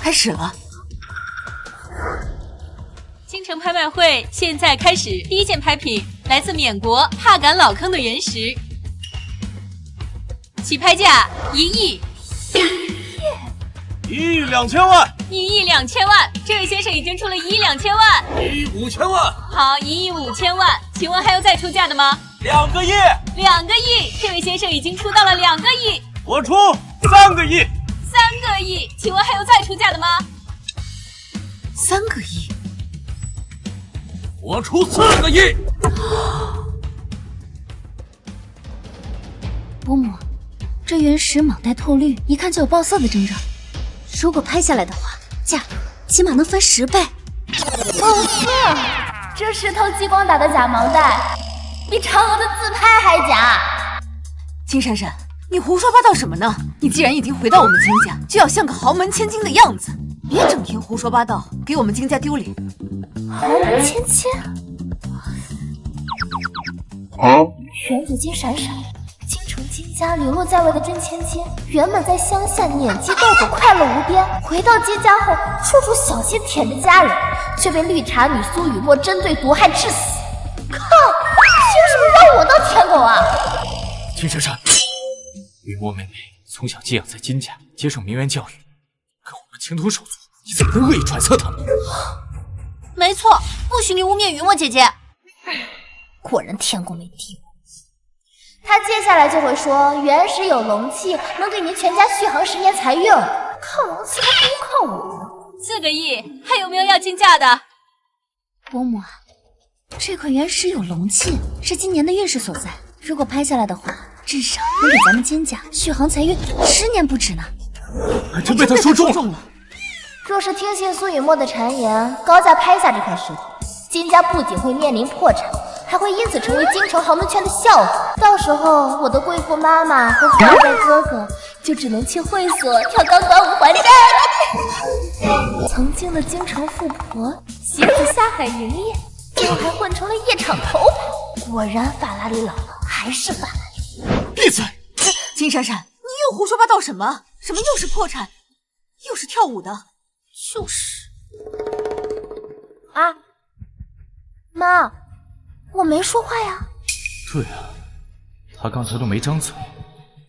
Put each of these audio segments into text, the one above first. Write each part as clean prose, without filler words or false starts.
开始了。京城拍卖会现在开始，第一件拍品来自缅国帕敢老坑的原石，起拍价1亿。1亿2千万！1亿2千万！这位先生已经出了1亿2千万。1亿5千万！好，1亿5千万，请问还有再出价的吗？2个亿！2个亿！这位先生已经出到了2个亿。我出3个亿！ 3个亿，请问还有再出价的吗？3个亿。我出4个亿。伯母，这原石蟒带透绿，一看就有爆色的征兆。如果拍下来的话，价格起码能翻10倍。爆色！这石头激光打的假毛带，比嫦娥的自拍还假。金闪闪，你胡说八道什么呢？你既然已经回到我们金家，就要像个豪门千金的样子，别整天胡说八道，给我们金家丢脸。豪门千金？原子金闪闪，京城金家流落在外的真千金，原本在乡下撵鸡斗狗，快乐无边，回到金家后，处处小心舔着家人，却被绿茶女苏雨墨针对毒害致死。靠！凭什么让我当舔狗啊？金闪闪，雨墨妹妹从小寄养在金家，接受名媛教育，跟我们情同手足，你怎么能恶意揣测她呢？没错，不许你污蔑雨墨姐姐。果然天公没地位。他接下来就会说，原石有龙气，能给您全家续航10年财运。靠龙气还不如靠我呢。4个亿，还有没有要竞价的？伯母啊，这块原石有龙气，是今年的运势所在。如果拍下来的话，至少能给咱们金家续航财运10年不止呢。还真被他说中了。若是听信苏雨墨的谗言，高价拍下这块石头，金家不仅会面临破产，还会因此成为京城豪门圈的笑话。到时候，我的贵妇妈妈和富二代哥哥就只能去会所跳钢管舞还债了。曾经的京城富婆，媳妇下海营业，最后还混成了夜场头牌。果然，法拉利老了还是法拉利。闭嘴！金闪闪，你又胡说八道什么？什么又是破产，又是跳舞的？就是啊，妈，我没说话呀。对啊，他刚才都没张嘴。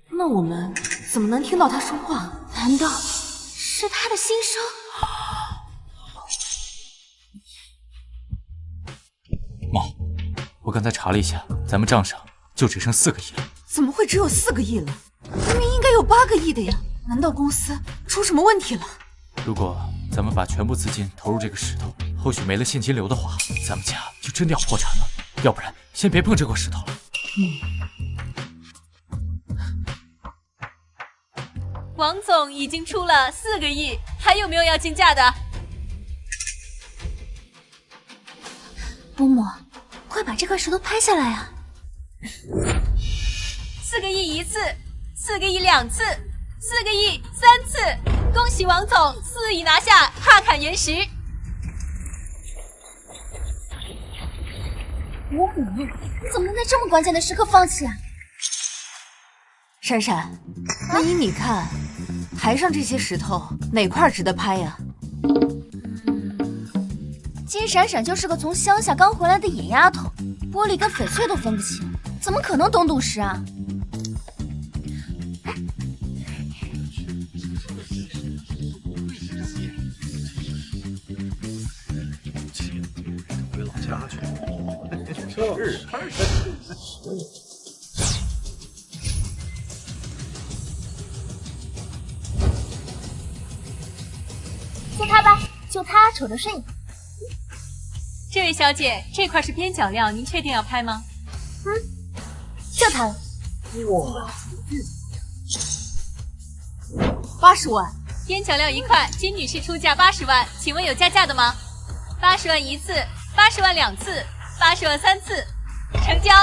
那我们怎么能听到他说话？难道是他的心声？妈，我刚才查了一下，咱们账上就只剩4个亿了。怎么会只有4个亿了？明明应该有8个亿的呀！难道公司出什么问题了？如果咱们把全部资金投入这个石头，后续没了现金流的话，咱们家就真的要破产了。要不然，先别碰这块石头了。王总已经出了4个亿，还有没有要竞价的？伯母，快把这块石头拍下来啊！4个亿1次，4个亿2次，4个亿3次。恭喜王总4亿拿下帕坎原石。伯母，你怎么能在这么关键的时刻放弃啊？闪闪，那依你看，台上这些石头哪块值得拍呀？金闪闪就是个从乡下刚回来的野丫头，玻璃跟翡翠都分不清，怎么可能懂赌石啊？回老家去。就他吧，就他瞅着顺眼。这位小姐，这块是边角料，您确定要拍吗？就他了。哇，80万。边角料1块，金女士出价80万，请问有加价的吗？80万1次，80万2次，80万3次，成交。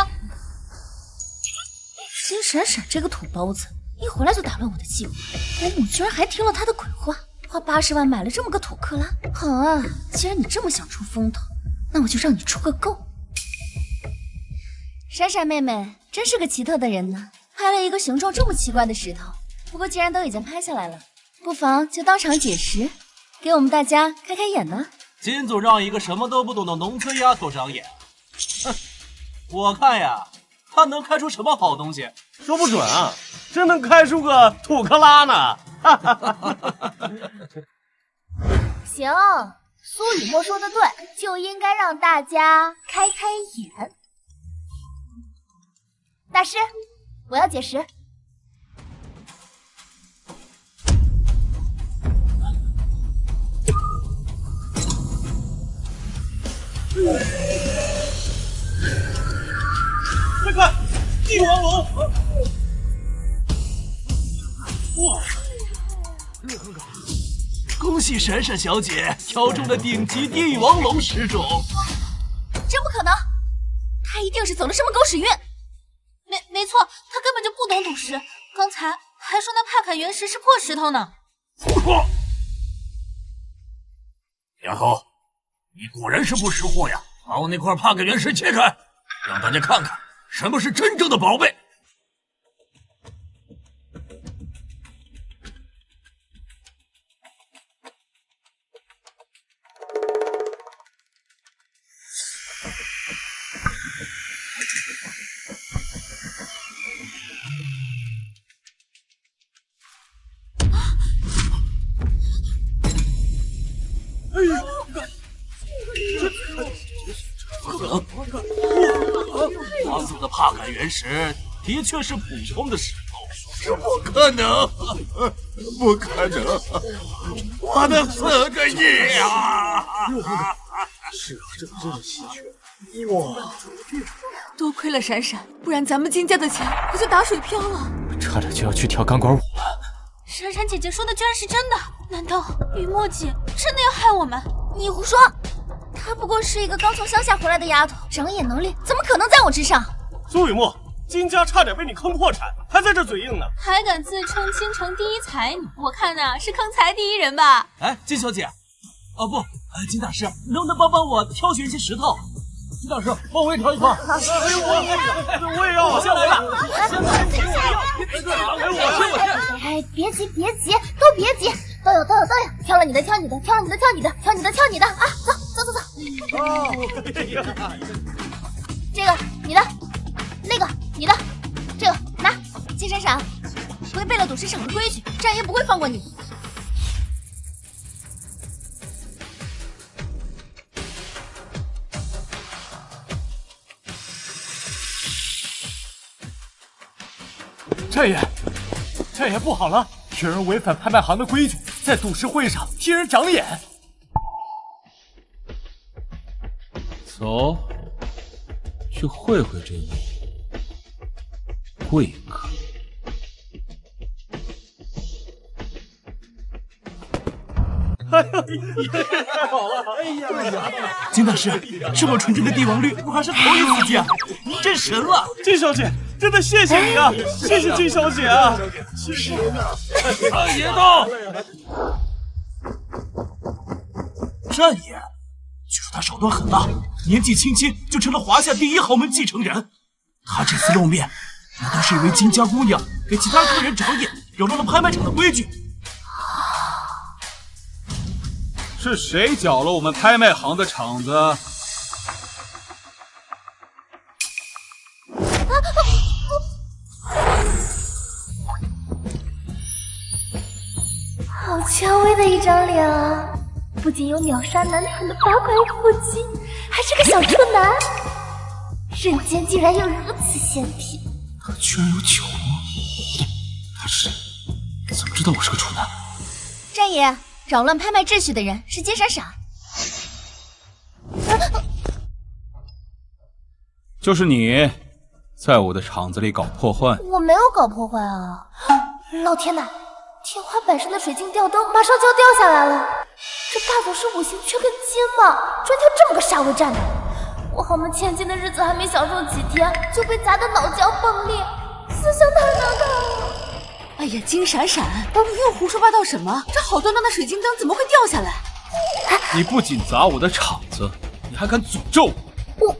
金闪闪这个土包子，一回来就打乱我的计划。伯母居然还听了他的鬼话，花80万买了这么个土克拉。好啊，既然你这么想出风头，那我就让你出个够。闪闪妹妹真是个奇特的人呢，拍了一个形状这么奇怪的石头。不过既然都已经拍下来了，不妨就当场解石，给我们大家开开眼呢。金总让一个什么都不懂的农村丫头长眼，哼！我看呀，她能开出什么好东西？说不准啊，真能开出个土克拉呢！行，苏雨墨说的对，就应该让大家开开眼。大师，我要解释。快看，帝王龙！哇！恭喜闪闪小姐挑中了顶级帝王龙10种。真不可能，他一定是走了什么狗屎运。没错，他根本就不懂赌石，刚才还说那帕坎原石是破石头呢。丫头，你果然是不识货呀！把我那块帕坎原石切开，让大家看看什么是真正的宝贝。他送的帕坎原石的确是普通的石头，这不可能，不可能！我的4个亿啊！是啊，这可真是稀缺。哇！多亏了闪闪，不然咱们金家的钱可就打水漂了。差点就要去跳钢管舞了。闪闪姐姐说的居然是真的，难道雨墨姐真的要害我们？你胡说！她不过是一个刚从乡下回来的丫头，长眼能力怎么可能在我之上？苏雨墨，金家差点被你坑破产，还在这嘴硬呢。还敢自称京城第一才女，我看呐是坑财第一人吧？哎，金小姐，哦不，金大师，能不能帮我挑选一些石头？金大师，帮我也挑一块。我也要，我先来吧。哎，别急，都别急，都有，挑了你的，挑你的啊！走。这个你的，那个你的，这个拿。金闪闪，违背了赌石场的规矩，战爷不会放过你。战爷不好了，有人违反拍卖行的规矩，在赌石会上替人长眼。走，去会会这位贵客。太好了！哎呀，金大师，这么纯正的帝王绿，我还是头一次见，您真神了！金小姐，真的谢谢你啊！谢谢金小姐啊！谢谢您啊！战爷到！战爷，据说他手段狠辣，年纪轻轻就成了华夏第1豪门继承人。他这次露面，难道是因为金家姑娘给其他客人长眼，扰乱了拍卖场的规矩？是谁搅了我们拍卖行的场子？好权威的一张脸啊！不仅有秒杀男团的8块腹肌，还是个小处男，人间竟然有如此仙体。他居然有9个，他是怎么知道我是个处男？战爷，扰乱拍卖秩序的人是金闪闪。就是你，在我的场子里搞破坏。我没有搞破坏啊！老天呐，天花板上的水晶吊灯马上就要掉下来了。这大总是5行缺根筋嘛，专挑这么个煞位站的。我豪门千金的日子还没享受几天，就被砸得脑浆迸裂，思想太难看了。哎呀，金闪闪，你又胡说八道什么？这好端端的水晶灯怎么会掉下来？你不仅砸我的场子，你还敢诅咒我！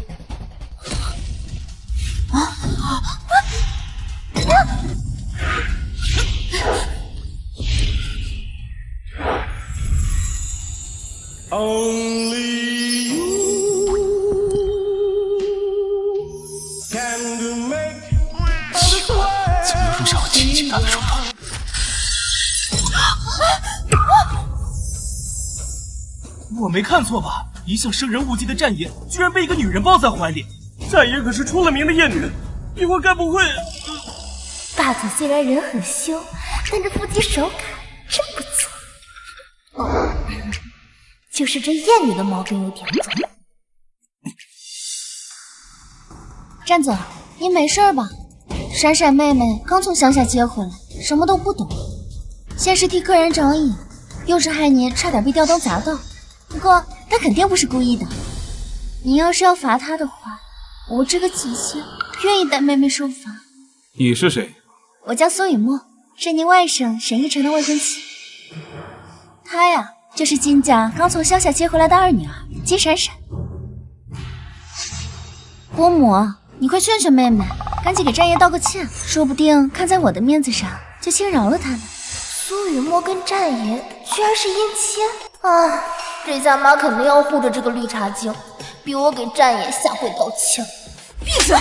没看错吧？一向生人勿近的战爷，居然被一个女人抱在怀里。战爷可是出了名的艳女，一会儿该不会……霸总虽然人很凶，但这腹肌手感真不错。哦，就是这艳女的毛病有点重。战总，你没事吧？闪闪妹妹刚从乡下接回来，什么都不懂，先是替客人找瘾，又是害你差点被吊灯砸到。不过她肯定不是故意的。你要是要罚她的话，我这个姐姐愿意带妹妹受罚。你是谁？我叫苏雨墨，是您外甥沈奕晨的未婚妻。她呀，就是金家刚从乡下接回来的二女儿金闪闪。伯母，你快劝劝妹妹，赶紧给战爷道个歉，说不定看在我的面子上，就轻饶了他呢。苏雨墨跟战爷居然是姻亲啊！这下妈肯定要护着这个绿茶精，逼我给战爷下跪道歉。闭嘴！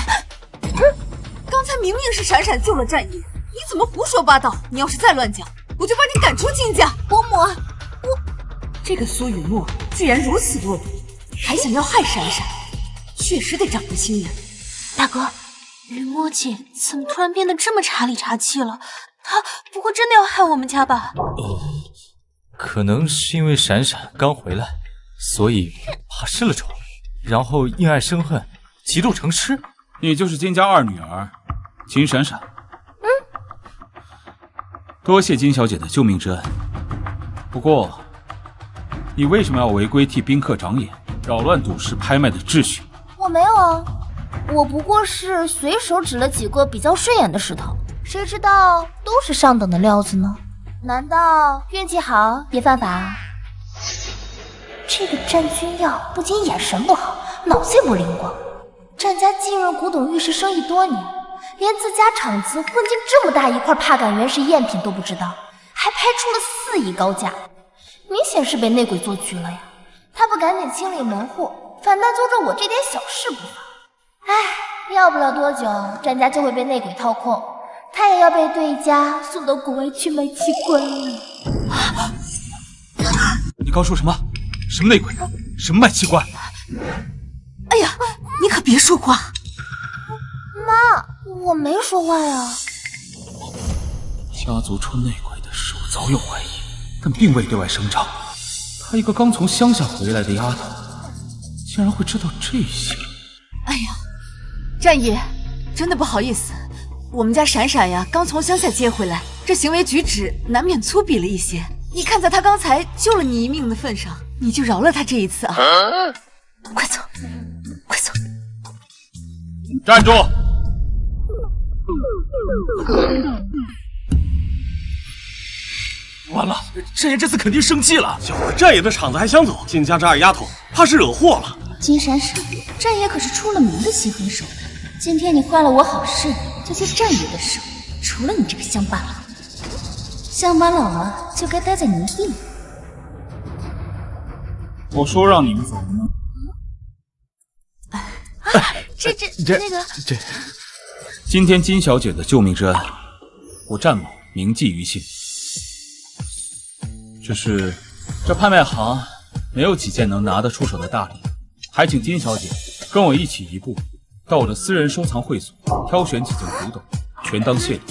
刚才明明是闪闪救了战爷，你怎么胡说八道？你要是再乱讲，我就把你赶出金家！伯母，这个苏雨墨居然如此恶毒，还想要害闪闪，确实得长个心眼。大哥，雨墨姐怎么突然变得这么茶里茶气了？她不会真的要害我们家吧？可能是因为闪闪刚回来，所以怕失了宠，然后因爱生恨，嫉妒成痴。你就是金家二女儿金闪闪。多谢金小姐的救命之恩。不过，你为什么要违规替宾客长眼，扰乱赌市拍卖的秩序？我没有啊，我不过是随手指了几个比较顺眼的石头，谁知道都是上等的料子呢？难道运气好也犯法？这个战君耀不仅眼神不好，脑子也不灵光。战家浸润古董玉石生意多年，连自家厂子混进这么大一块帕秆原石赝品都不知道，还拍出了4亿高价，明显是被内鬼做局了呀！他不赶紧清理门户，反倒揪着我这点小事不放。唉，要不了多久，战家就会被内鬼掏空，他也要被对家送到国外去卖器官了。你刚说什么？什么内鬼？什么卖器官？哎呀，你可别说话！妈，我没说话呀。家族出内鬼的事我早有怀疑，但并未对外声张。她一个刚从乡下回来的丫头，竟然会知道这些。哎呀，战爷，真的不好意思，我们家闪闪呀，刚从乡下接回来，这行为举止难免粗鄙了一些。你看在他刚才救了你一命的份上，你就饶了他这一次啊！快走，快走！站住！完了，战爷这次肯定生气了。搅了战爷的场子还想走，金家这二丫头怕是惹祸了。金闪闪，战爷可是出了名的心狠手辣。今天你坏了我好事，就接战爷的手。除了你这个乡巴佬，乡巴佬啊，就该待在泥地里。我说让你们走吗？那个，今天金小姐的救命之恩，我战某铭记于心。只是这拍卖行没有几件能拿得出手的大礼，还请金小姐跟我一起移步到我的私人收藏会所，挑选几件古董，全当谢礼。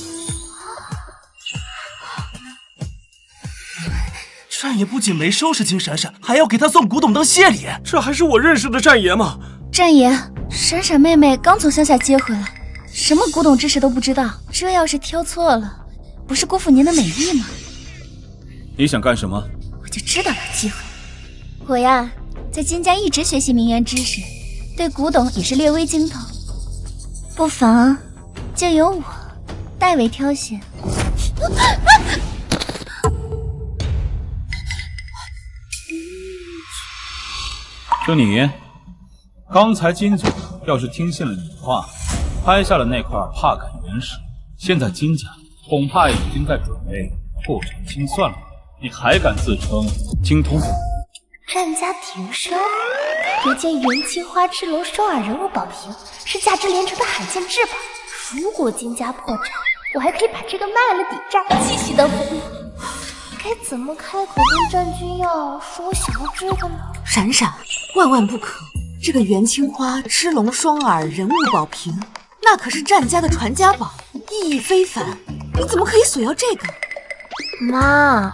战爷不仅没收拾金闪闪，还要给他送古董当谢礼，这还是我认识的战爷吗？战爷，闪闪妹妹刚从乡下接回来，什么古董知识都不知道，这要是挑错了，不是辜负您的美意吗？你想干什么？我就知道有机会。我呀，在金家一直学习名媛知识，对古董也是略微精通，不妨就由我代为挑选。就你，刚才金总要是听信了你的话，拍下了那块帕秆原石，现在金家恐怕已经在准备破产清算了。你还敢自称精通？战家体育生，有件元青花之龙双耳人物宝瓶，是价值连城的罕见至宝。如果金家破产，我还可以把这个卖了抵债，继续当富翁。该怎么开口跟战君要说我想要这个呢？闪闪，万万不可！这个元青花吃龙双耳人物宝瓶，那可是战家的传家宝，意义非凡。你怎么可以索要这个？妈，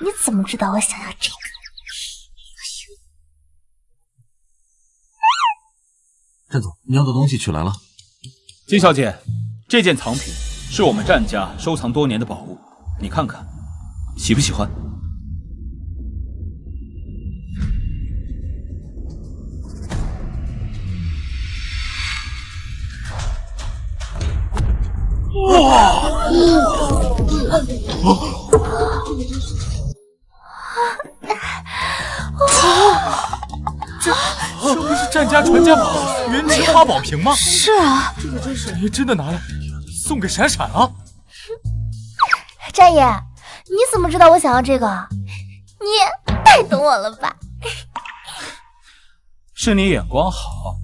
你怎么知道我想要这个？战总，你要的东西取来了。金小姐，这件藏品是我们战家收藏多年的宝物，你看看，喜不喜欢？哇！这不是战家传家宝元青花宝瓶吗？是啊，这闪爷真的拿来送给闪闪了。战爷，你怎么知道我想要这个？你也太懂我了吧？是你眼光好。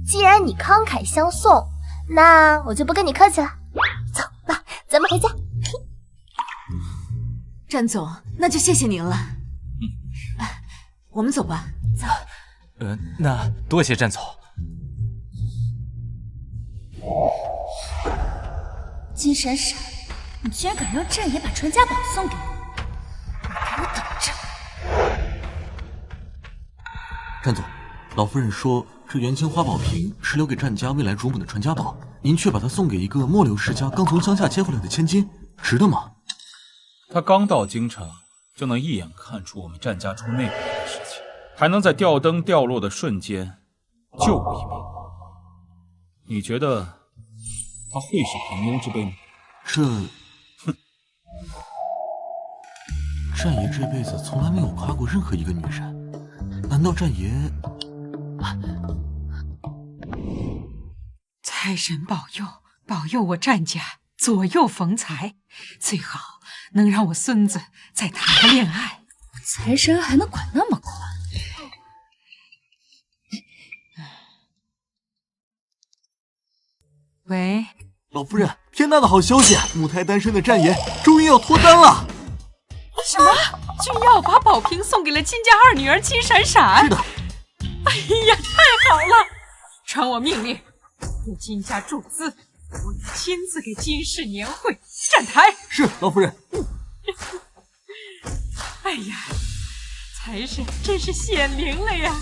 既然你慷慨相送，那我就不跟你客气了。走吧，咱们回家。战总，那就谢谢您了。我们走吧。走。那多谢战总。金闪闪，你居然敢让战爷把传家宝送给我！你给我等着！战总，老夫人说这元青花宝瓶是留给战家未来主母的传家宝，您却把它送给一个末流世家刚从乡下接回来的千金，值得吗？他刚到京城，就能一眼看出我们战家出内鬼的事情，还能在吊灯掉落的瞬间救我一命。你觉得他会是平庸之辈吗？战爷这辈子从来没有夸过任何一个女人，难道战爷？财神保佑，保佑我战家左右逢财，最好能让我孙子再谈个恋爱。财神还能管那么宽？喂，老夫人，天大的好消息！母胎单身的战爷终于要脱单了。什么？君要把宝瓶送给了金家二女儿金闪闪？是的。哎呀，太好了！传我命令，有金家注资，我要亲自给金氏年会站台。是，老夫人。哎呀，财神真是显灵了呀，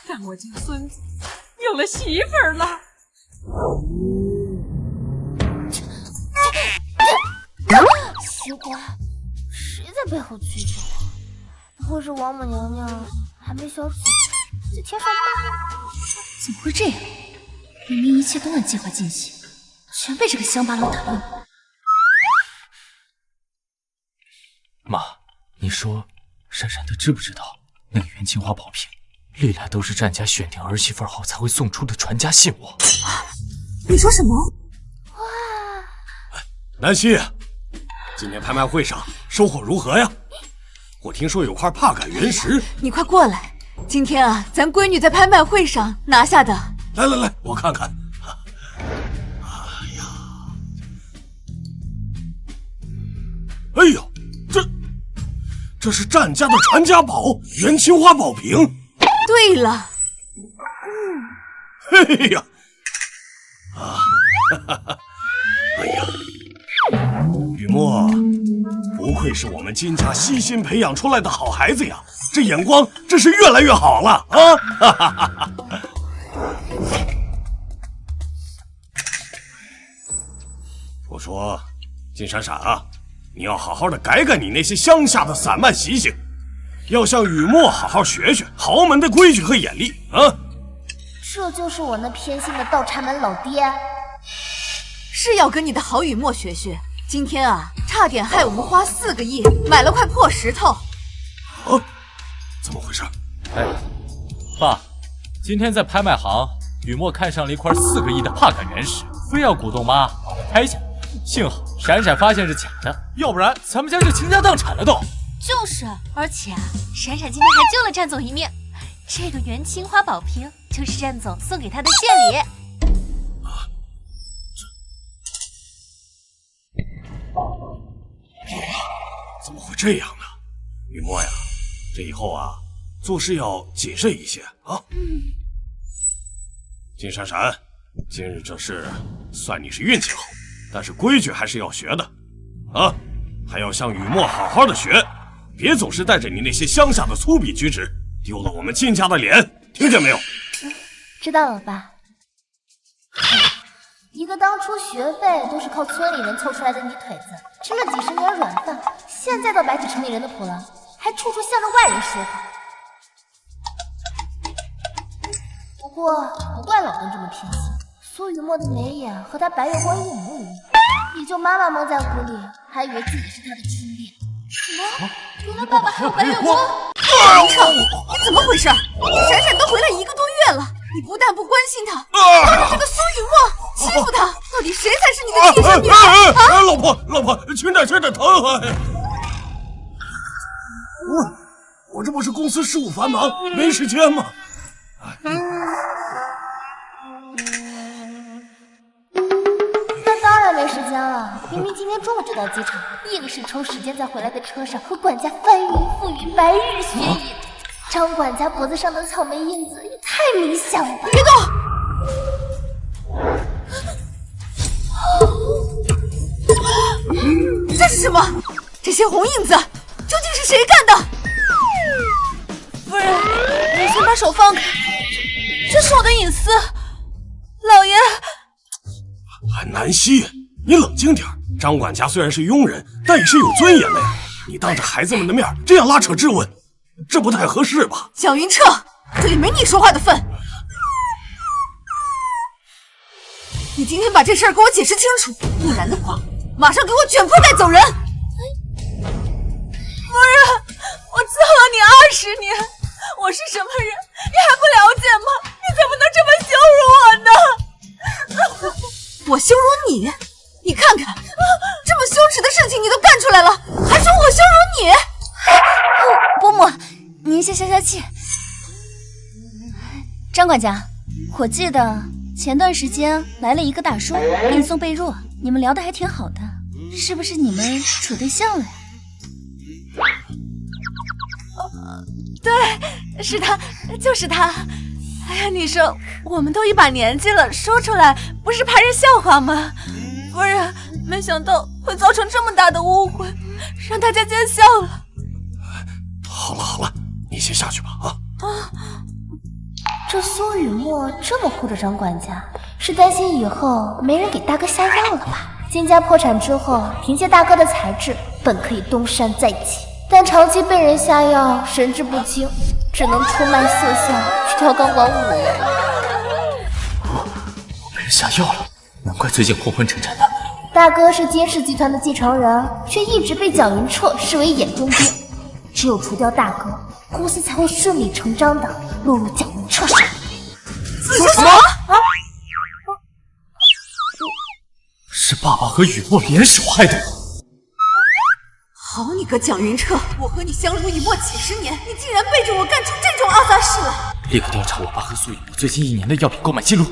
让我家孙子有了媳妇儿了。奇怪，谁在背后蛐蛐我？不会是王母娘娘还没消息在天上吗？怎么会这样？明明一切都按计划进行，全被这个乡巴佬打乱。妈，你说闪闪她知不知道那个元青花宝瓶历来都是战家选定儿媳妇后才会送出的传家信物？你说什么？哇！南希，今天拍卖会上收获如何呀？我听说有块帕感原石，你快过来！今天啊，咱闺女在拍卖会上拿下的。来，我看看。哎呀，这是战家的传家宝元青花宝瓶。对了，嘿呀，哎呀，雨墨，不愧是我们金家悉心培养出来的好孩子呀，这眼光真是越来越好了啊！我说，金闪闪啊，你要好好的改改你那些乡下的散漫习性，要向雨墨好好学学豪门的规矩和眼力啊！这就是我那偏心的倒插门老爹。是要跟你的好雨墨学学。今天啊，差点害我们花4个亿买了块破石头。啊，怎么回事？哎，爸，今天在拍卖行，雨墨看上了一块4个亿的帕感原石，非要鼓动妈把它拍下。幸好闪闪发现是假的，要不然咱们家就倾家荡产了都。就是，而且闪闪今天还救了战总一命。这个元青花宝瓶就是战总送给他的谢礼。这样呢，雨墨呀，这以后啊，做事要谨慎一些啊。金闪闪，今日这事算你是运气好，但是规矩还是要学的，啊，还要向雨墨好好的学，别总是带着你那些乡下的粗鄙举止，丢了我们金家的脸，听见没有？知道了，爸。一个当初学费都是靠村里人凑出来的泥腿子，吃了几十年软饭，现在倒摆起城里人的谱来，还处处向着外人说话。不过不怪老邓这么偏心，苏雨墨的眉眼和他白月光一模一样，也就妈妈蒙在鼓里，还以为自己是他的初恋。什么？原来爸爸还有白月光？林彻，你怎么回事？闪闪都回来1个多月了，你不但不关心他，还让这个苏雨墨欺负他，到底谁才是你的亲生女儿？啊！老婆，轻点疼啊！我这不是公司事务繁忙，没时间吗？那当然没时间了，明明今天中午就到机场，硬是抽时间在回来的车上和管家翻云覆雨、白日雪野。张管家脖子上的草莓印子也太明显了吧！别动！这是什么？这些红印子究竟是谁干的？夫人，你先把手放开，这是我的隐私。老爷，南希，你冷静点。张管家虽然是佣人，但也是有尊严的呀。你当着孩子们的面这样拉扯质问，这不太合适吧？蒋云彻，这里没你说话的份。你今天把这事儿给我解释清楚，不然的话，马上给我卷铺盖走人！夫人，我伺候了你20年，我是什么人，你还不了解吗？你怎么能这么羞辱我呢？我羞辱你？你看看，这么羞耻的事情你都干出来了，还说我羞辱你？伯母，您先消消气。张管家，我记得前段时间来了一个大叔，给你送被褥，你们聊得还挺好的，是不是你们处对象了呀？对，是他，就是他。哎呀，你说我们都一把年纪了，说出来不是怕人笑话吗？夫人，没想到会造成这么大的误会，让大家见笑了。好了，你先下去吧啊！这苏雨墨这么护着张管家，是担心以后没人给大哥下药了吧？金家破产之后，凭借大哥的才智，本可以东山再起，但长期被人下药，神志不清，只能出卖色相去跳钢管舞了。我被人下药了，难怪最近昏昏沉沉的。大哥是金氏集团的继承人，却一直被蒋云彻视为眼中钉。只有除掉大哥，公司才会顺理成章的落入蒋云彻手里。什么？是爸爸和雨墨联手害的我。好你个蒋云彻，我和你相濡以沫几十年，你竟然背着我干出这种阿杂事来！立刻调查我爸和苏雨墨最近1年的药品购买记录。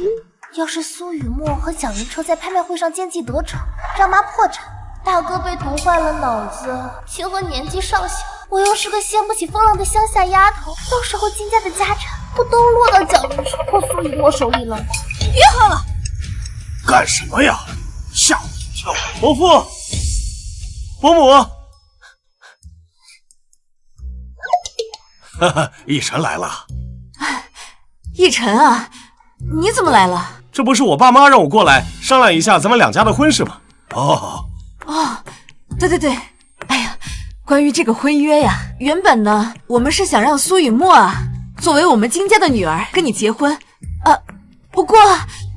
要是苏雨墨和蒋云彻在拍卖会上奸计得逞，让妈破产，大哥被毒坏了脑子，清河年纪尚小，我又是个掀不起风浪的乡下丫头，到时候金家的家产不都落到蒋云彻或苏雨墨手里了吗？别喝了！干什么呀？吓我一跳！伯父，伯母，哈哈，奕晨来了。奕晨啊，你怎么来了？这不是我爸妈让我过来商量一下咱们2家的婚事吗？对，哎呀，关于这个婚约呀，原本呢，我们是想让苏雨墨啊，作为我们金家的女儿跟你结婚，不过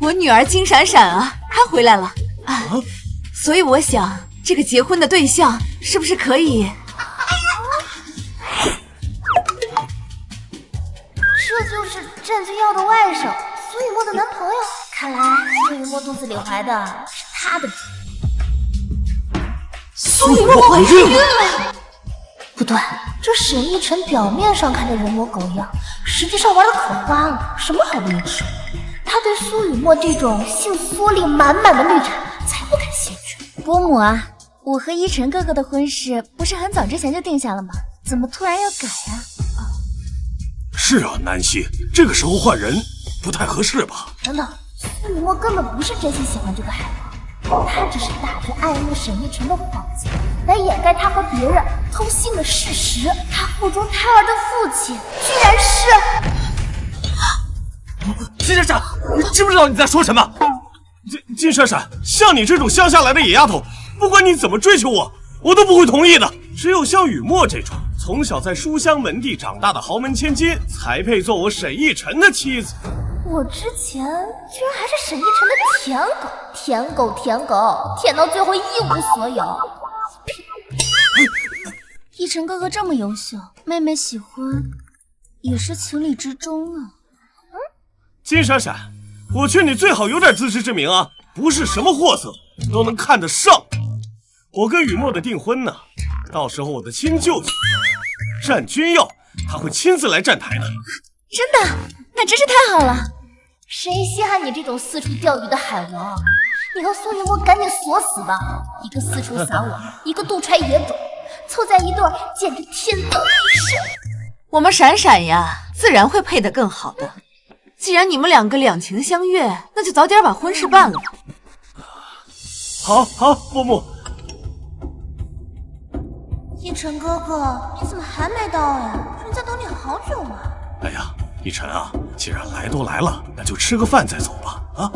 我女儿金闪闪啊，她回来了啊，所以我想这个结婚的对象是不是可以？这就是郑君耀的外甥，苏雨墨的男朋友。看来苏雨墨肚子里怀的是他的。苏雨墨怀孕了？不对，这沈奕晨表面上看着人模狗样，实际上玩的可花了，什么好不能吃。他对苏雨墨这种性缩力满满的绿茶才不感兴趣。伯母啊，我和依晨哥哥的婚事不是很早之前就定下了吗？怎么突然要改啊？是啊，南希，这个时候换人不太合适吧？等等，苏雨墨根本不是真心喜欢这个海王，他只是打着爱慕沈一晨的幌子，来掩盖他和别人偷腥的事实。他腹中胎儿的父亲，居然是……金闪闪，你知不知道你在说什么？金闪闪，像你这种乡下来的野丫头，不管你怎么追求我，我都不会同意的。只有像雨墨这种从小在书香门第长大的豪门千金，才配做我沈逸晨的妻子。我之前居然还是沈逸晨的舔狗，舔到最后一无所有。逸晨哥哥这么优秀，妹妹喜欢也是情理之中啊。金闪闪，我劝你最好有点自知之明啊，不是什么货色都能看得上。我跟雨墨的订婚呢，到时候我的亲舅舅战君耀，他会亲自来站台的。真的？那真是太好了。谁稀罕你这种四处钓鱼的海王？你和苏雨墨赶紧锁死吧，一个四处撒网，一个肚揣野种，凑在一对儿简直天造地设。我们闪闪呀，自然会配得更好的。既然你们两个两情相悦，那就早点把婚事办了吧。好，木木。逸晨哥哥，你怎么还没到呀？人家等你好久了。哎呀，逸晨啊，既然来都来了，那就吃个饭再走吧。啊，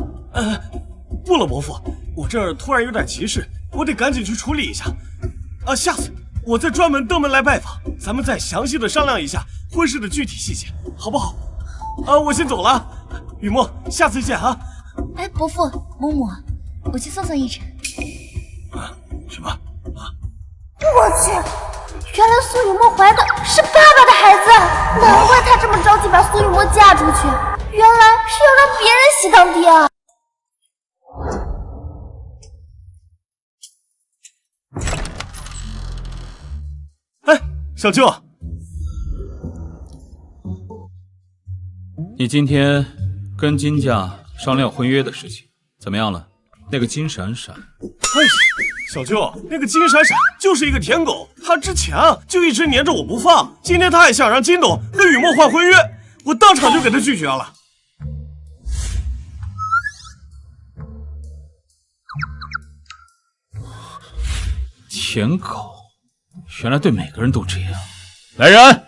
不了，伯父，我这儿突然有点急事，我得赶紧去处理一下。啊，下次我再专门登门来拜访，咱们再详细的商量一下婚事的具体细节，好不好？我先走了，雨墨，下次见啊！哎，伯父，嬷嬷，我去送送逸晨。什么？我去，原来苏雨墨怀的是爸爸的孩子，难怪他这么着急把苏雨墨嫁出去，原来是要让别人喜当爹啊！哎，小舅。你今天跟金家商量婚约的事情怎么样了？那个金闪闪，小舅，那个金闪闪就是一个舔狗，他之前就一直黏着我不放，今天他还想让金董跟雨墨换婚约，我当场就给他拒绝了。舔狗，原来对每个人都这样。来人！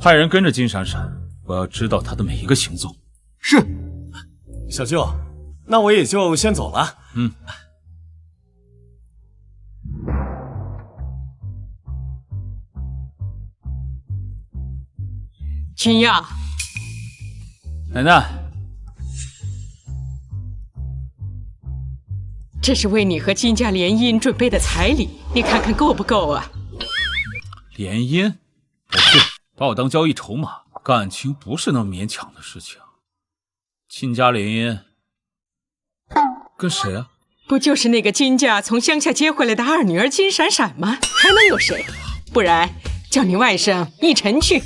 派人跟着金闪闪，我要知道他的每一个行踪。是，小舅，那我也就先走了。君耀，奶奶，这是为你和金家联姻准备的彩礼，你看看够不够啊？联姻？不是，把我当交易筹码，感情不是那么勉强的事情。金家联姻，跟谁啊？不就是那个金家从乡下接回来的二女儿金闪闪吗？还能有谁？不然叫你外甥逸晨去。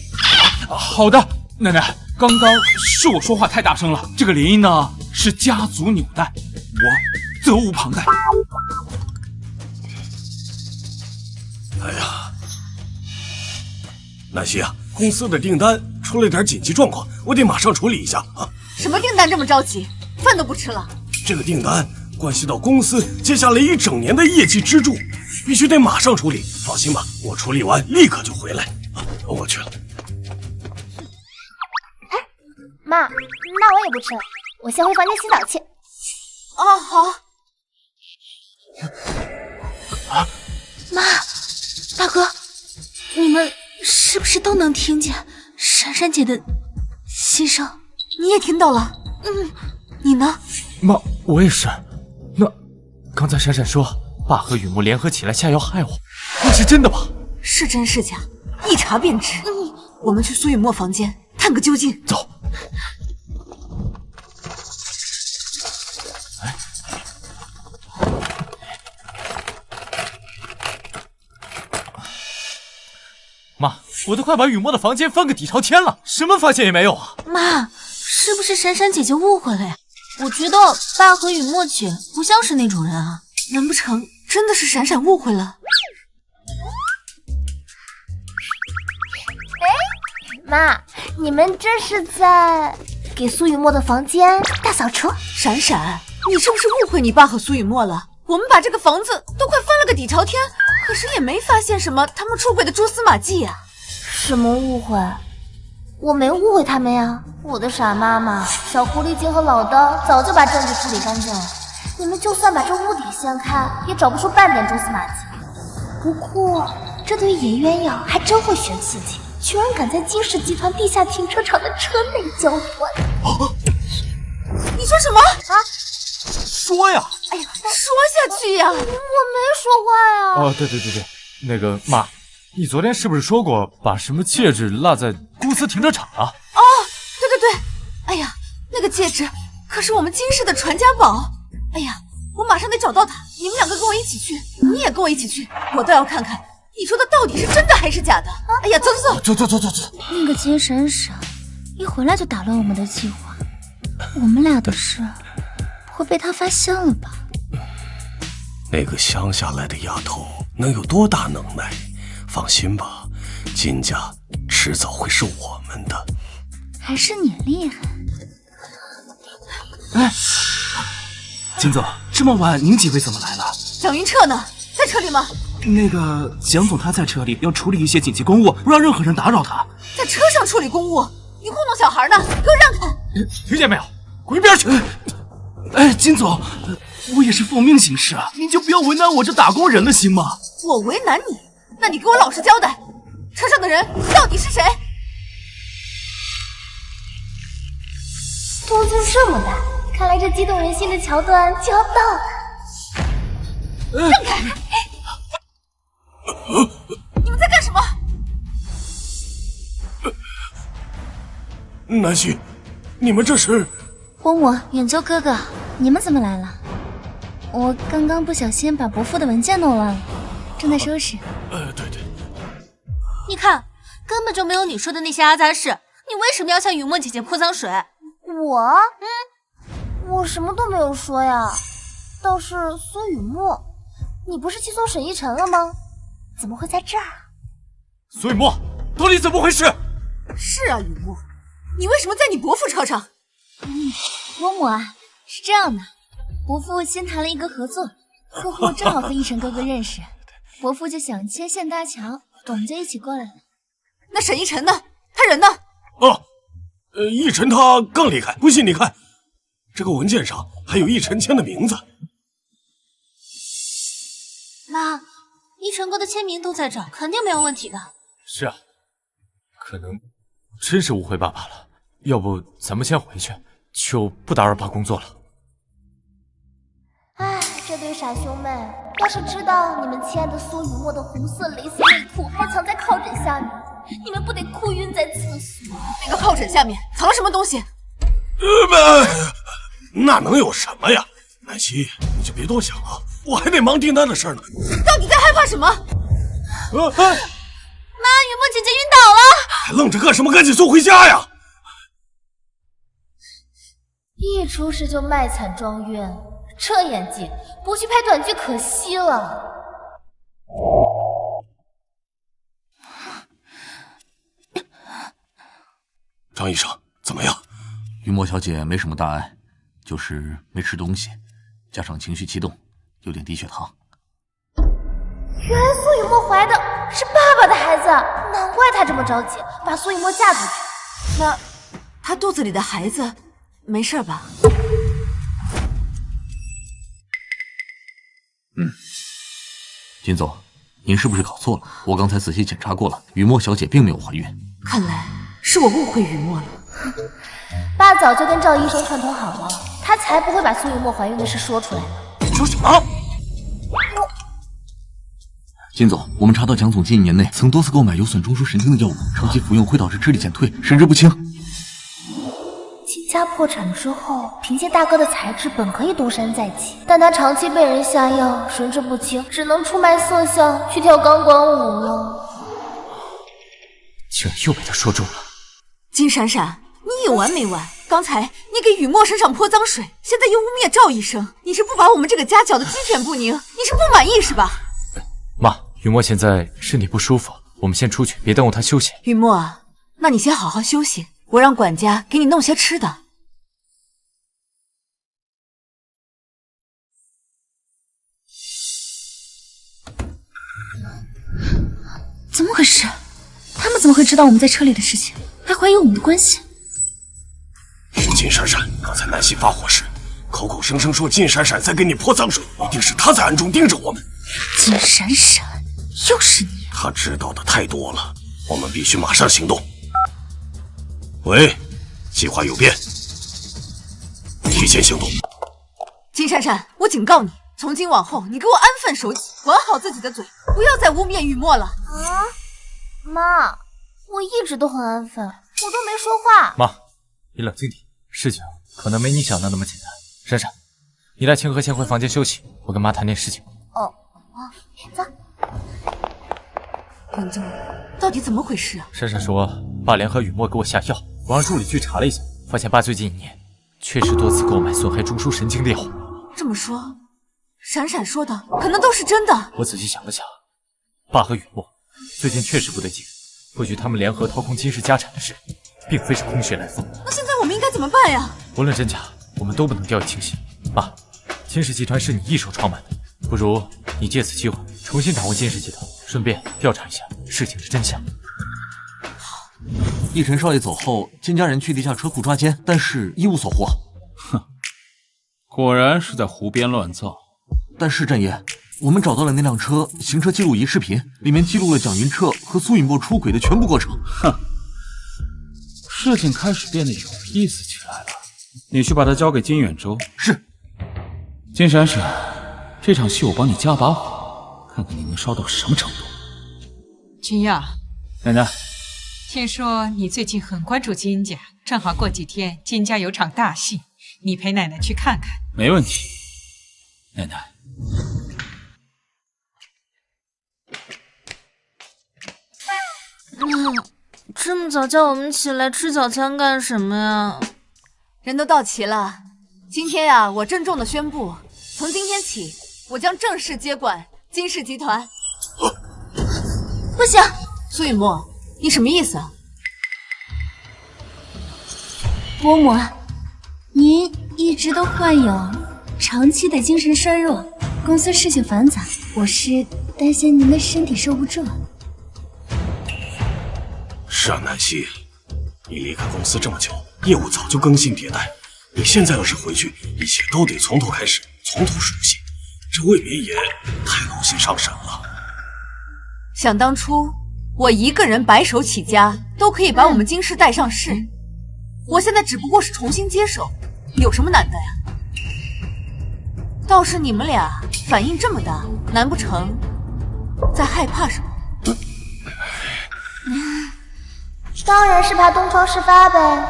好的，奶奶，刚刚是我说话太大声了。这个联姻呢是家族纽带，我责无旁贷。哎呀，南希啊，公司的订单出了点紧急状况，我得马上处理一下啊。什么订单这么着急？饭都不吃了？这个订单关系到公司接下来1整年的业绩支柱，必须得马上处理。放心吧，我处理完立刻就回来。我去了。妈，那我也不吃了，我先回房间洗澡去。哦，好。妈，大哥，你们是不是都能听见闪闪姐的心声？你也听到了？你呢？妈，我也是。那刚才闪闪说爸和雨墨联合起来下药害我，那是真的吧？是真是假，一查便知。我们去苏雨墨房间探个究竟。走。妈，我都快把雨墨的房间翻个底朝天了，什么发现也没有啊！妈，是不是闪闪姐姐误会了呀？我觉得爸和雨墨姐不像是那种人啊。难不成真的是闪闪误会了？妈，你们这是在给苏雨墨的房间大扫除？闪闪，你是不是误会你爸和苏雨墨了？我们把这个房子都快翻了个底朝天，可是也没发现什么他们出轨的蛛丝马迹呀。什么误会？我没误会他们呀！我的傻妈妈，小狐狸精和老刀早就把证据处理干净了。你们就算把这屋底掀开，也找不出半点蛛丝马迹。不过，这对野鸳鸯还真会选事情。居然敢在金氏集团地下停车场的车内交换！你说什么啊？说呀！哎呀，说下去呀！我没说话呀！哦，对，那个妈，你昨天是不是说过把什么戒指落在公司停车场了？哦，对，哎呀，那个戒指可是我们金氏的传家宝。哎呀，我马上得找到它，你们两个跟我一起去，你也跟我一起去，我倒要看看。你说的到底是真的还是假的？哎呀，走！那个金闪闪一回来就打乱我们的计划，我们俩的事会被他发现了吧？那个乡下来的丫头能有多大能耐？放心吧，金家迟早会是我们的。还是你厉害。哎，金总，这么晚您几位怎么来了？蒋云彻呢？在车里吗？那个蒋总他在车里要处理一些紧急公务，不让任何人打扰他。在车上处理公务？你糊弄小孩呢？给我让开！听见没有？滚一边去！哎，金总，我也是奉命行事啊，您就不要为难我这打工人了，行吗？我为难你？那你给我老实交代，车上的人到底是谁？动静这么大，看来这激动人心的桥段就要到了。让开！你们在干什么？南希，你们这是？伯母、远究哥哥，你们怎么来了？我刚刚不小心把伯父的文件弄乱了，正在收拾。对。你看，根本就没有你说的那些阿杂事，你为什么要向雨墨姐姐泼脏水？我什么都没有说呀。倒是苏雨墨，你不是气送沈一晨了吗？怎么会在这儿？苏雨墨，到底怎么回事？是啊，雨墨，你为什么在你伯父车上？伯母啊，是这样的，伯父新谈了一个合作，客户正好和一晨哥哥认识，伯父就想牵线搭桥，我们就一起过来了。那沈一晨呢？他人呢？一晨他更厉害，不信你看，这个文件上还有一晨签的名字。妈，一晨哥的签名都在这儿，肯定没有问题的。是啊，可能真是误会爸爸了，要不咱们先回去，就不打扰爸工作了。唉，这对傻兄妹，要是知道你们亲爱的苏雨墨的红色蕾丝内裤还藏在靠枕下面，你们不得哭晕在厕所？那个靠枕下面藏了什么东西？那能有什么呀？南希，你就别多想了，我还得忙订单的事呢。到底在害怕什么？妈，雨墨姐姐晕倒了！还愣着干什么？赶紧送回家呀！一出事就卖惨装晕，这演技不去拍短剧可惜了。张医生，怎么样？雨墨小姐没什么大碍，就是没吃东西，加上情绪激动，有点低血糖。原来苏雨墨怀的是爸爸的孩子，难怪她这么着急把苏雨墨嫁出去。那她肚子里的孩子没事吧？金总，您是不是搞错了？我刚才仔细检查过了，雨墨小姐并没有怀孕。看来是我误会雨墨了。爸早就跟赵医生串通好了，他才不会把苏雨墨怀孕的事说出来呢。你说什么？金总，我们查到蒋总近1年内曾多次购买有损中枢神经的药物，长期服用会导致智力减退、神志不清。金家破产之后，凭借大哥的才智，本可以东山再起，但他长期被人下药，神志不清，只能出卖色相，去跳钢管舞了。竟然又被他说中了。金闪闪，你有完没完？刚才你给雨墨身上泼脏水，现在又污蔑赵医生，你是不把我们这个家搅得鸡犬不宁？你是不满意是吧？妈，雨墨现在身体不舒服，我们先出去，别耽误他休息。雨墨，那你先好好休息，我让管家给你弄些吃的。怎么回事？他们怎么会知道我们在车里的事情，还怀疑我们的关系？是金闪闪，刚才南希发火时，口口声声说金闪闪在给你泼脏水，一定是他在暗中盯着我们。金闪闪，又是你！他知道的太多了，我们必须马上行动。喂，计划有变，提前行动。金闪闪，我警告你，从今往后你给我安分守己，管好自己的嘴，不要再污蔑雨墨了。啊，妈，我一直都很安分，我都没说话。妈，你冷静点，事情可能没你想的那么简单。闪闪，你带清河先回房间休息，我跟妈谈点事情。哦，走。文正，到底怎么回事啊？闪闪说，爸联合雨墨给我下药，我让助理去查了一下，发现爸最近1年确实多次购买损害中枢神经的药物。这么说，闪闪说的可能都是真的。我仔细想了想，爸和雨墨最近确实不对劲，或许他们联合掏空金氏家产的事，并非是空穴来风。那现在我们应该怎么办呀？无论真假，我们都不能掉以轻心。爸，金氏集团是你一手创办的，不如你借此机会重新掌握金氏集团，顺便调查一下事情的真相。奕晨少爷走后，金家人去地下车库抓奸，但是一无所获。哼，果然是在胡编乱造。但是阵爷，我们找到了那辆车行车记录仪视频，里面记录了蒋云彻和苏雨墨出轨的全部过程。哼，事情开始变得有意思起来了。你去把它交给金远洲。是。金闪闪，这场戏我帮你加把火，看看你能烧到什么程度。君亚，奶奶，听说你最近很关注金家，正好过几天金家有场大戏，你陪奶奶去看看。没问题，奶奶。这么早叫我们起来吃早餐干什么呀？人都到齐了，今天呀，我郑重的宣布，从今天起，我将正式接管金氏集团。不行，苏雨墨，你什么意思啊？伯母，您一直都患有长期的精神衰弱，公司事情繁杂，我是担心您的身体受不住。是啊，南希，你离开公司这么久，业务早就更新迭代，你现在要是回去，一切都得从头开始，从头熟悉，这未免也太劳心伤神了。想当初，我一个人白手起家，都可以把我们金氏带上市，我现在只不过是重新接手，有什么难的呀？倒是你们俩反应这么大，难不成在害怕什么？当然是怕东窗事发呗。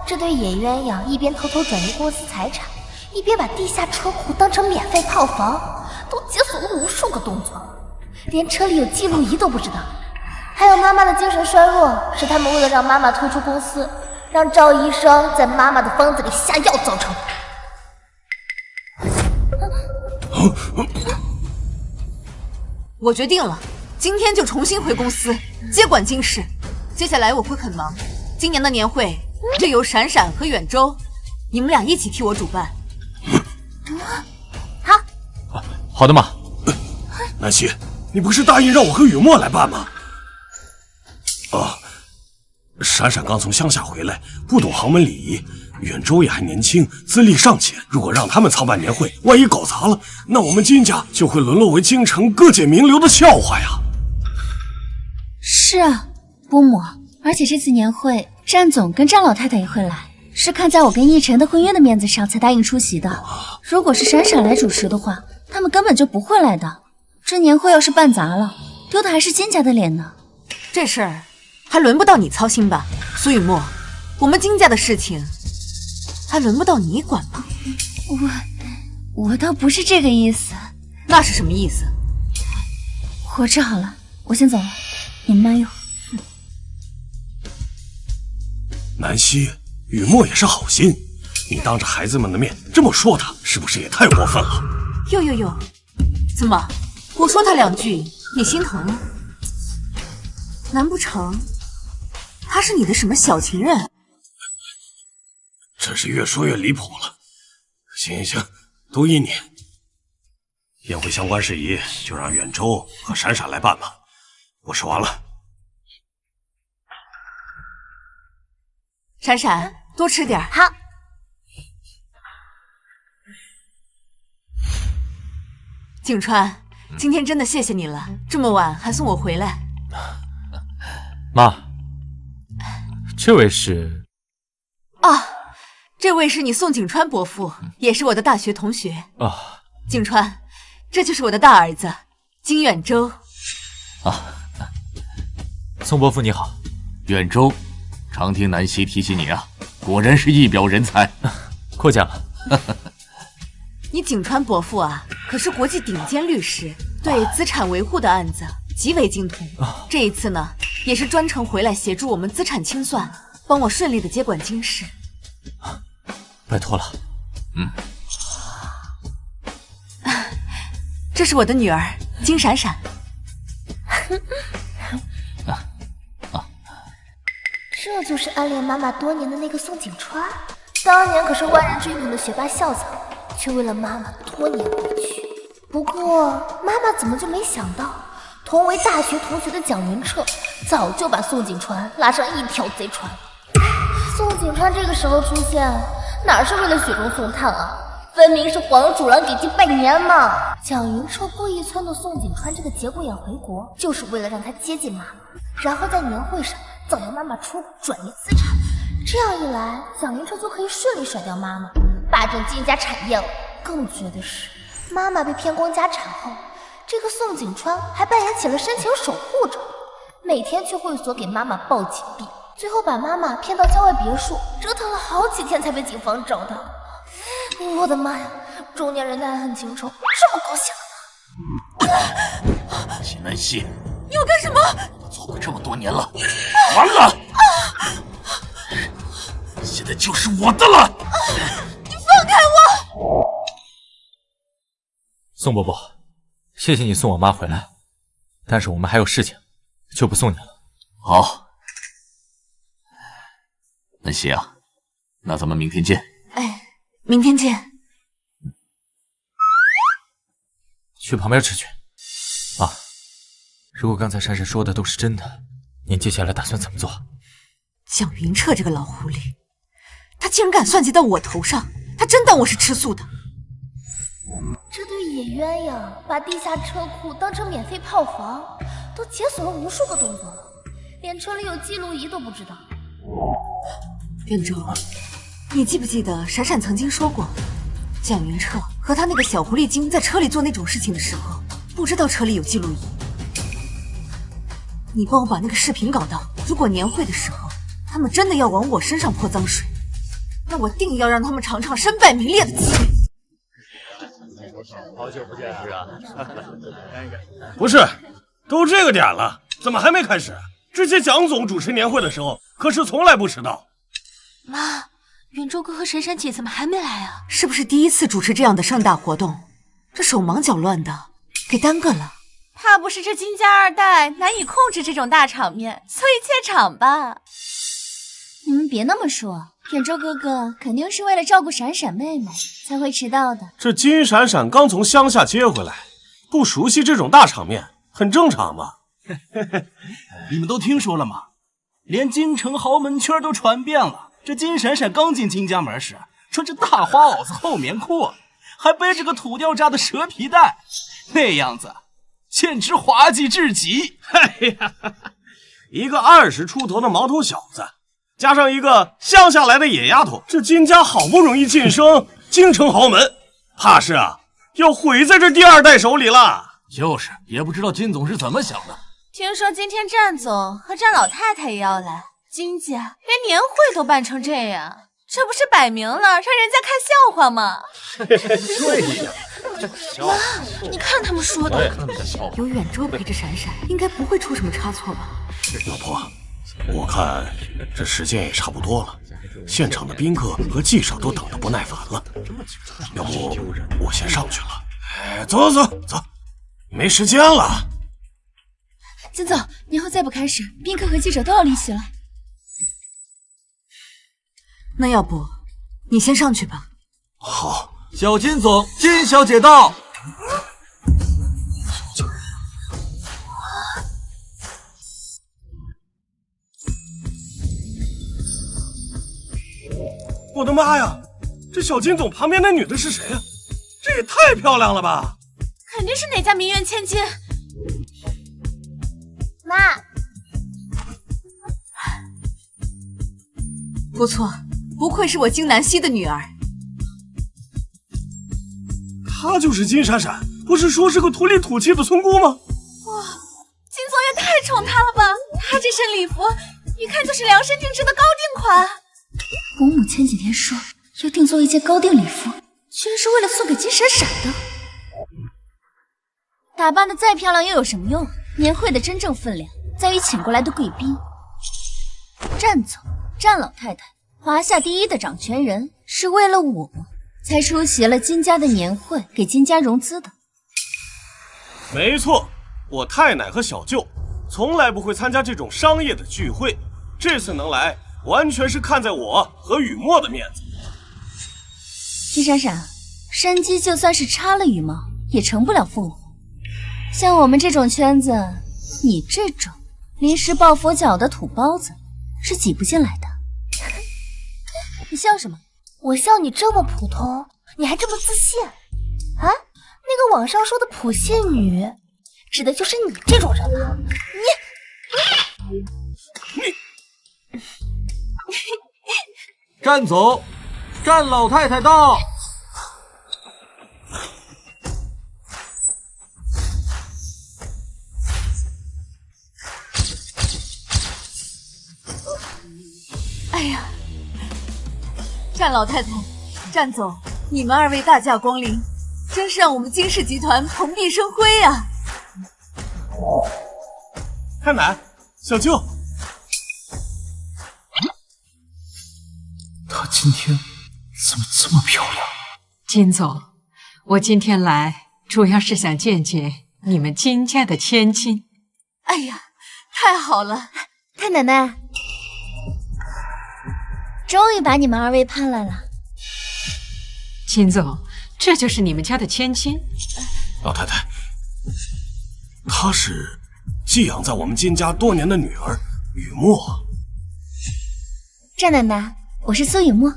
这对野鸳鸯一边偷偷转移公司财产，一边把地下车库当成免费炮房，都解锁了无数个动作，连车里有记录仪都不知道。还有妈妈的精神衰弱，是他们为了让妈妈退出公司，让赵医生在妈妈的方子里下药造成的。我决定了，今天就重新回公司接管金氏。接下来我会很忙，今年的年会就由闪闪和远洲，你们俩一起替我主办。好，好的妈。南希，你不是答应让我和雨墨来办吗？啊，闪闪刚从乡下回来，不懂豪门礼仪，远洲也还年轻，资历尚浅，如果让他们操办年会，万一搞砸了，那我们金家就会沦落为京城各界名流的笑话呀。是啊，伯母，而且这次年会，战总跟战老太太也会来，是看在我跟奕晨的婚约的面子上才答应出席的。如果是闪闪来主持的话，他们根本就不会来的。这年会要是办砸了，丢的还是金家的脸呢。这事儿还轮不到你操心吧，苏雨墨，我们金家的事情还轮不到你管吗？我倒不是这个意思。那是什么意思？火吃好了，我先走了，你们慢用。南希，雨墨也是好心，你当着孩子们的面这么说他，是不是也太过分了？哟，怎么我说他2句你心疼了？难不成他是你的什么小情人？真是越说越离谱了。行，都依你。宴会相关事宜就让远州和闪闪来办吧，我吃完了。闪闪，多吃点。好。景川，今天真的谢谢你了，这么晚还送我回来。妈，这位是？啊，这位是你宋景川伯父，也是我的大学同学。啊，景川，这就是我的大儿子金远州。宋伯父你好。远州，常听南希提起你啊，果然是一表人才。过奖了。你景川伯父啊，可是国际顶尖律师，对资产维护的案子极为精通。这一次呢，也是专程回来协助我们资产清算，帮我顺利的接管金氏。拜托了。这是我的女儿金闪闪。这就是暗恋妈妈多年的那个宋景川，当年可是万人追捧的学霸校草，却为了妈妈多年未娶。不过妈妈怎么就没想到，同为大学同学的蒋云彻早就把宋景川拉上一条贼船。宋景川这个时候出现，哪是为了雪中送炭啊，分明是黄鼠狼给鸡拜年嘛！蒋云彻故意撺掇宋景川这个节骨眼回国，就是为了让他接近妈妈，然后在年会上造谣妈妈出轨转移资产。这样一来，蒋云彻就可以顺利甩掉妈妈，霸占金家产业了。更绝的是，妈妈被骗光家产后，这个宋景川还扮演起了深情守护者，每天去会所给妈妈报警币，最后把妈妈骗到郊外别墅，折腾了好几天才被警方找到。我的妈呀，中年人的爱恨情仇这么狗血！秦南希，你要干什么？都错过这么多年了，完了！现在就是我的了！你放开我！宋伯伯，谢谢你送我妈回来，但是我们还有事情，就不送你了。好，南希啊，那咱们明天见。哎，明天见。去旁边吃去。妈，如果刚才闪闪说的都是真的，您接下来打算怎么做？蒋云彻这个老狐狸，他竟然敢算计到我头上，他真当我是吃素的？这对野鸳鸯把地下车库当成免费炮房，都解锁了无数个动作了，连车里有记录仪都不知道。远州，你记不记得闪闪曾经说过，蒋云彻和他那个小狐狸精在车里做那种事情的时候，不知道车里有记录仪。你帮我把那个视频搞到，如果年会的时候他们真的要往我身上泼脏水，那我定要让他们尝尝身败名裂的滋味。好久不见啊！不是，都这个点了，怎么还没开始？之前蒋总主持年会的时候，可是从来不迟到。妈，远州哥和闪闪姐怎么还没来啊？是不是第一次主持这样的盛大活动，这手忙脚乱的，给耽搁了？怕不是这金家二代难以控制这种大场面，所以怯场吧？你们别那么说，远州哥哥肯定是为了照顾闪闪妹妹才会迟到的。这金闪闪刚从乡下接回来，不熟悉这种大场面，很正常嘛。你们都听说了吗？连京城豪门圈都传遍了。这金闪闪刚进金家门时，穿着大花袄子厚棉裤，还背着个土掉渣的蛇皮袋，那样子简直滑稽至极。哎呀，一个20出头的毛头小子，加上一个乡下来的野丫头，这金家好不容易晋升京城豪门，怕是啊要毁在这第二代手里了。就是，也不知道金总是怎么想的。听说今天战总和战老太太也要来，金家连年会都办成这样，这不是摆明了让人家看笑话吗？对呀，妈，你看他们说的，有远州陪着闪闪，应该不会出什么差错吧？老婆，我看这时间也差不多了，现场的宾客和记者都等得不耐烦了，要不我先上去了。哎，走，没时间了。金总，年会再不开始，宾客和记者都要离席了。那要不你先上去吧。好。小金总，金小姐到。我的妈呀！这小金总旁边那女的是谁呀？这也太漂亮了吧！肯定是哪家名媛千金。妈，不错，不愧是我金南希的女儿。她就是金闪闪，不是说是个土里土气的村姑吗？哇，金总也太宠她了吧！她这身礼服，一看就是量身定制的高定款。伯母前几天说要定做一件高定礼服，居然是为了送给金闪闪的。打扮的再漂亮又有什么用？年会的真正分量在于请过来的贵宾。战总，战老太太，华夏第一的掌权人，是为了我才出席了金家的年会，给金家融资的。没错，我太奶和小舅从来不会参加这种商业的聚会，这次能来完全是看在我和雨墨的面子。金闪闪，山鸡就算是插了羽毛，也成不了凤凰。像我们这种圈子，你这种临时抱佛脚的土包子是挤不进来的。你笑什么？我笑你这么普通，你还这么自信啊？那个网上说的普信女，指的就是你这种人啊！你战总，战老太太到。哎呀，战老太太、战总，你们二位大驾光临，真是让我们金氏集团蓬荜生辉啊！太奶，小舅，她今天怎么这么漂亮？金总，我今天来主要是想见见你们金家的千金。哎呀，太好了！太奶奶，终于把你们二位盼来了。金总，这就是你们家的千金？老太太，她是寄养在我们金家多年的女儿雨墨。战奶奶，我是苏雨墨。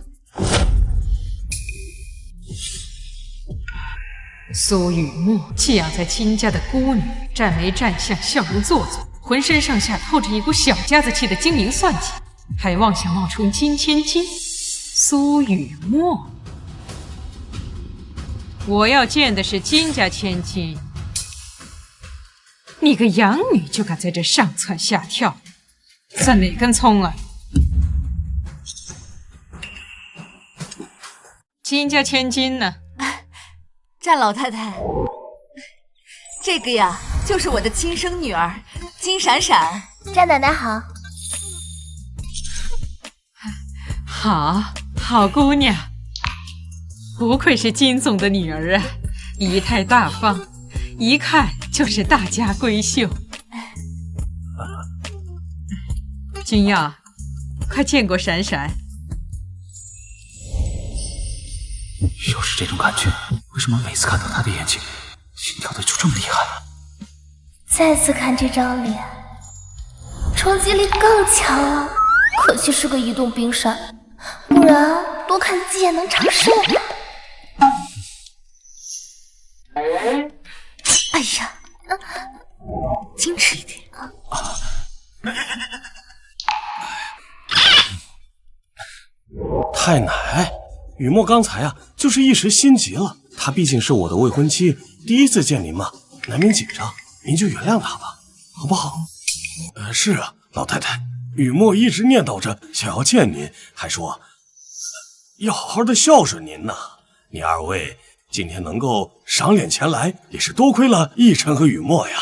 苏雨墨寄养在金家的孤女，站眉站相，笑容做作，浑身上下透着一股小家子气的精明算计，还妄想冒充金千金。苏雨墨，我要见的是金家千金。你个养女就敢在这上蹿下跳，算哪根葱啊？金家千金呢？战老太太，这个呀，就是我的亲生女儿金闪闪。战奶奶好。好姑娘，不愧是金总的女儿啊，仪态大方，一看就是大家闺秀。君耀，快见过闪闪。又是这种感觉，为什么每次看到他的眼睛，心跳的就这么厉害？再次看这张脸，冲击力更强了。可惜是个移动冰山，不然多看几眼能长寿。哎呀，矜持一点。太奶，雨墨刚才啊，就是一时心急了。她毕竟是我的未婚妻，第一次见您嘛，难免紧张，您就原谅她吧，好不好？是啊，老太太，雨墨一直念叨着想要见您，还说要好好的孝顺您呢。你二位今天能够赏脸前来，也是多亏了奕晨和雨墨呀。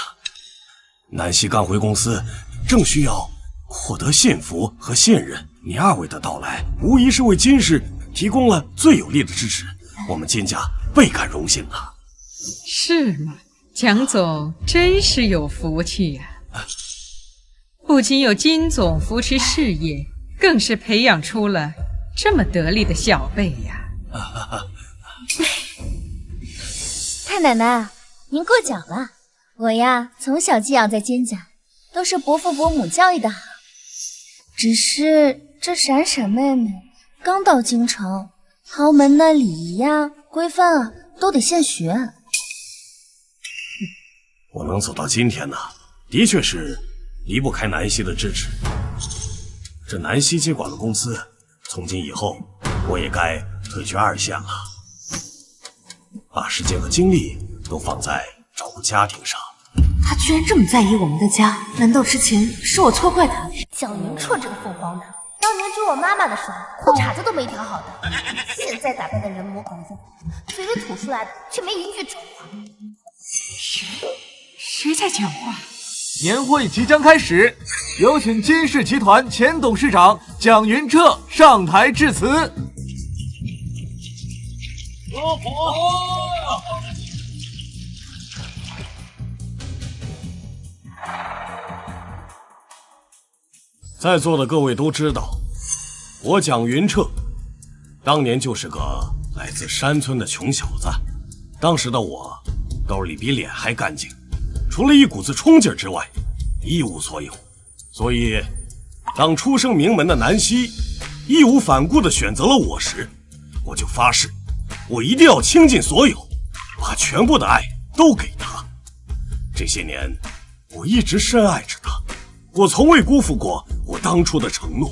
南希刚回公司，正需要获得幸福和信任，你二位的到来，无疑是为金氏提供了最有力的支持，我们金家倍感荣幸啊！是吗？蒋总真是有福气呀！不仅有金总扶持事业，更是培养出了这么得力的小辈呀！太奶奶，您过奖了。我呀，从小寄养在金家，都是伯父伯母教育的好。只是这闪闪妹妹刚到京城，豪门的礼仪呀、规范啊，都得现学。我能走到今天呢，的确是离不开南希的支持。这南希接管了公司，从今以后，我也该退居二线了，把时间和精力都放在照顾家庭上。他居然这么在意我们的家，难道之前是我错怪他？蒋云彻这个凤凰男，当年追我妈妈的时候，裤衩子都没条好的，现在打扮的人模狗样，嘴里吐出来的却没一句真话。谁在讲话？年会即将开始，有请金氏集团前董事长蒋云彻上台致辞。在座的各位都知道，我蒋云彻当年就是个来自山村的穷小子。当时的我兜里比脸还干净，除了一股子冲劲之外，一无所有。所以，当出生名门的南希义无反顾地选择了我时，我就发誓，我一定要倾尽所有，把全部的爱都给他。这些年，我一直深爱着他，我从未辜负过我当初的承诺。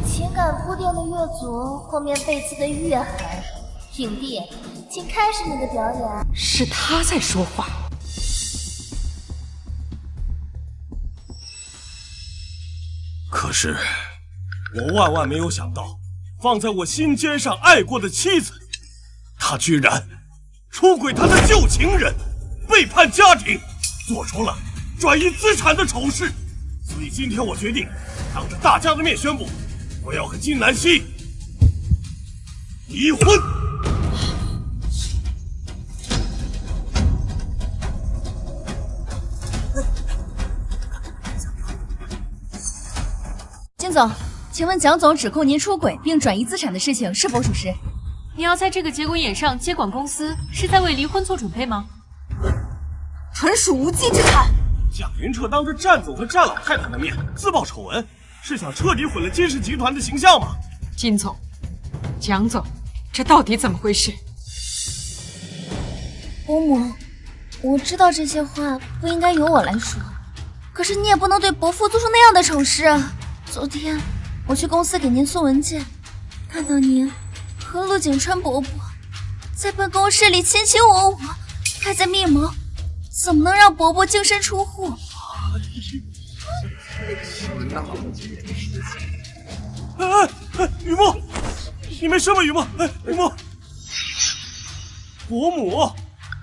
情感铺垫的越足，后面背刺的越狠。影帝，请开始你的表演。是他在说话。可是，我万万没有想到，放在我心尖上爱过的妻子，她居然出轨她的旧情人，背叛家庭，做出了转移资产的丑事。所以今天我决定，当着大家的面宣布，我要和金南希离婚。金总，请问蒋总指控您出轨并转移资产的事情是否属实？你要在这个节骨眼上接管公司，是在为离婚做准备吗？纯属无稽之谈。蒋云彻当着战总和战老太太的面自曝丑闻，是想彻底毁了金氏集团的形象吗？金总，蒋总，这到底怎么回事？伯母，我知道这些话不应该由我来说，可是你也不能对伯父做出那样的丑事啊！昨天我去公司给您送文件，看到您和陆景川伯伯在办公室里卿卿我我，还在密谋，怎么能让伯伯净身出户？雨墨，你没事吗？雨墨，雨墨，伯母，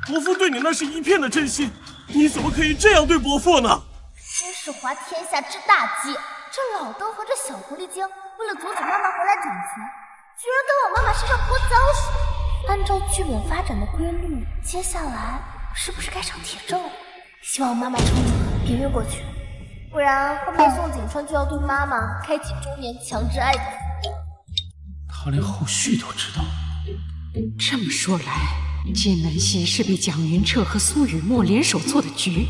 伯父对你那是一片的真心，你怎么可以这样对伯父呢？真是滑天下之大稽！这老登和这小狐狸精为了阻止妈妈回来掌权，居然跟我妈妈身上泼脏水。按照剧本发展的规律，接下来是不是该上铁证了？希望妈妈撑着别越过去，不然后面宋景川就要对妈妈开启中年强制爱的。他连后续都知道。这么说来，金南希是被蒋云彻和苏雨墨联手做的局。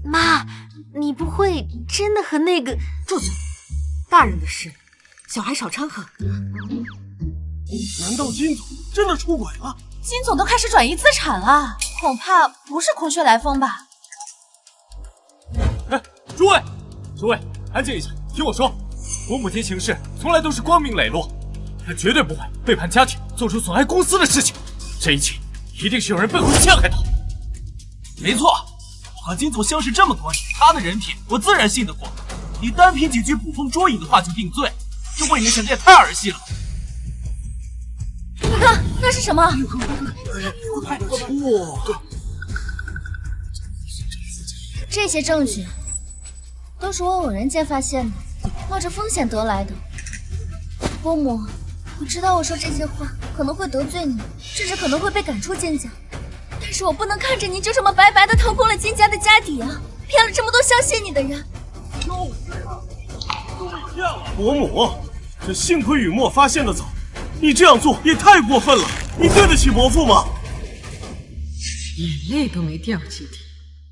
妈，你不会真的和那个……住嘴！大人的事，小孩少掺和。难道金总真的出轨了？金总都开始转移资产了，恐怕不是空穴来风吧？哎，诸位，安静一下，听我说。我母亲行事从来都是光明磊落，她绝对不会背叛家庭，做出损害公司的事情。这一切一定是有人背后陷害她。没错，我和金总相识这么多年，他的人品我自然信得过。你单凭几句捕风捉影的话就定罪，这未免显得也太儿戏了。你看，那是什么？这些证据都是我偶然间发现的，冒着风险得来的。伯母，我知道我说这些话可能会得罪你，甚至可能会被赶出金家，但是我不能看着你就这么白白的掏空了金家的家底啊，骗了这么多相信你的人。伯母，这幸亏雨墨发现的早，你这样做也太过分了，你对得起伯父吗？眼泪都没掉几滴，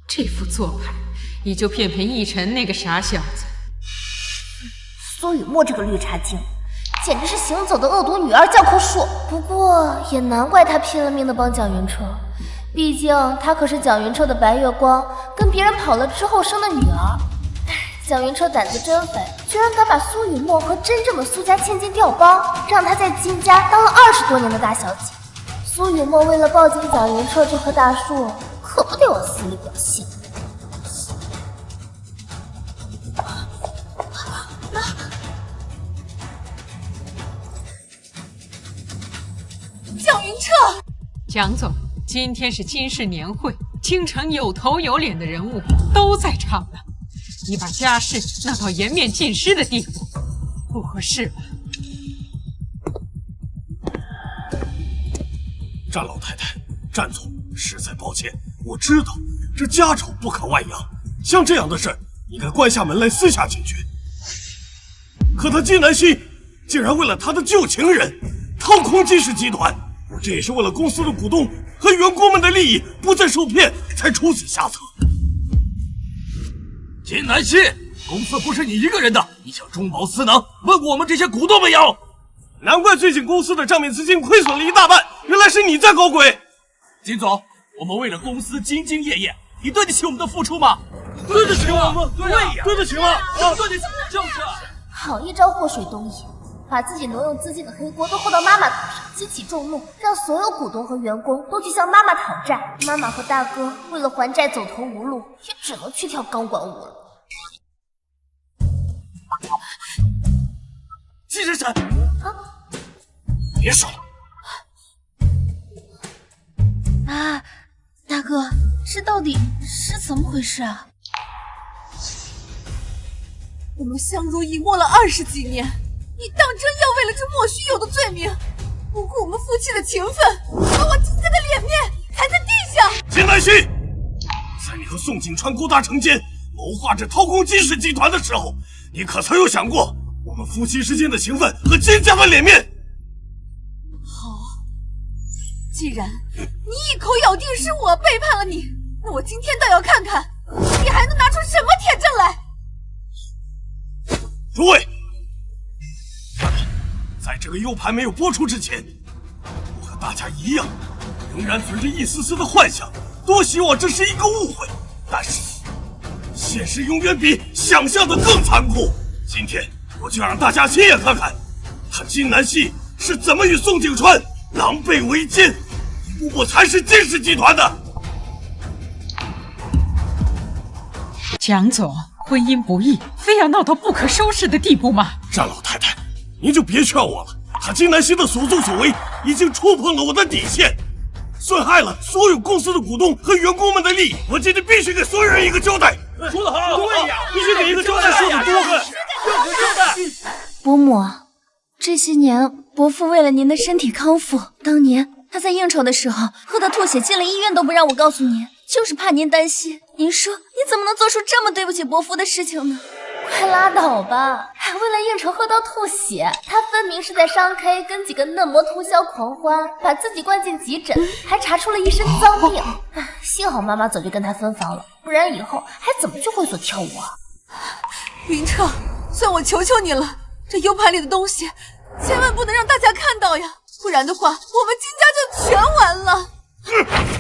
这副做派，你就骗逸尘那个傻小子。苏雨墨这个绿茶精，简直是行走的恶毒女儿教科书。不过也难怪他拼了命的帮蒋云彻，毕竟他可是蒋云彻的白月光，跟别人跑了之后生的女儿。蒋云彻胆子真肥，居然敢把苏雨墨和真正的苏家千金调包，让她在金家当了20多年的大小姐。苏雨墨为了抱紧蒋云彻这棵大树，可不得往死里表现。蒋云彻，蒋总，今天是金氏年会，京城有头有脸的人物都在场呢。你把家事闹到颜面尽失的地步，不合适吧？战老太太，战总，实在抱歉，我知道这家丑不可外扬，像这样的事应该关下门来私下解决。可他金南希竟然为了他的旧情人掏空金氏集团，这也是为了公司的股东和员工们的利益不再受骗才出此下策。金南希，公司不是你一个人的，你想中饱私囊，问我们这些股东没有？难怪最近公司的账面资金亏损了一大半，原来是你在搞鬼。金总，我们为了公司兢兢业业，你对得起我们的付出吗？对得起我们，对呀，对得起吗？对得起，就是。好一招祸水东引，把自己挪用资金的黑锅都扣到妈妈头上，激起众怒，让所有股东和员工都去向妈妈讨债。妈妈和大哥为了还债走投无路，也只能去跳钢管舞了。季神神，别说了。啊，大哥，这到底是怎么回事啊？我们相濡以沫了20几年，你当真要为了这莫须有的罪名，不顾我们夫妻的情分，把我金家的脸面踩在地上？金南希，在你和宋景川勾搭成奸，谋划着掏空金氏集团的时候，你可曾有想过我们夫妻之间的情分和金家的脸面？好，既然你一口咬定是我背叛了你，那我今天倒要看看你还能拿出什么铁证来。诸位，在这个 U 盘没有播出之前，我和大家一样，仍然存着一丝丝的幻想，多希望这是一个误会。但是，现实永远比想象的更残酷。今天，我就让大家亲眼看看，他金南希是怎么与宋景川狼狈为奸，一步步蚕食金氏集团的。蒋总，婚姻不易，非要闹到不可收拾的地步吗？战老太太，您就别劝我了。他金南希的所作所为已经触碰了我的底线，损害了所有公司的股东和员工们的利益。我今天必须给所有人一个交代。说得好，对呀，必须给一个交代，说得多个。伯母，这些年伯父为了您的身体康复，当年他在应酬的时候喝得吐血，进了医院都不让我告诉您，就是怕您担心。您说你怎么能做出这么对不起伯父的事情呢？快拉倒吧，还为了应酬喝到吐血，他分明是在商 K 跟几个嫩模通宵狂欢，把自己关进急诊，还查出了一身脏病。幸好妈妈早就跟他分房了，不然以后还怎么去会所跳舞啊？云彻，算我求求你了，这 U 盘里的东西千万不能让大家看到呀，不然的话我们金家就全完了。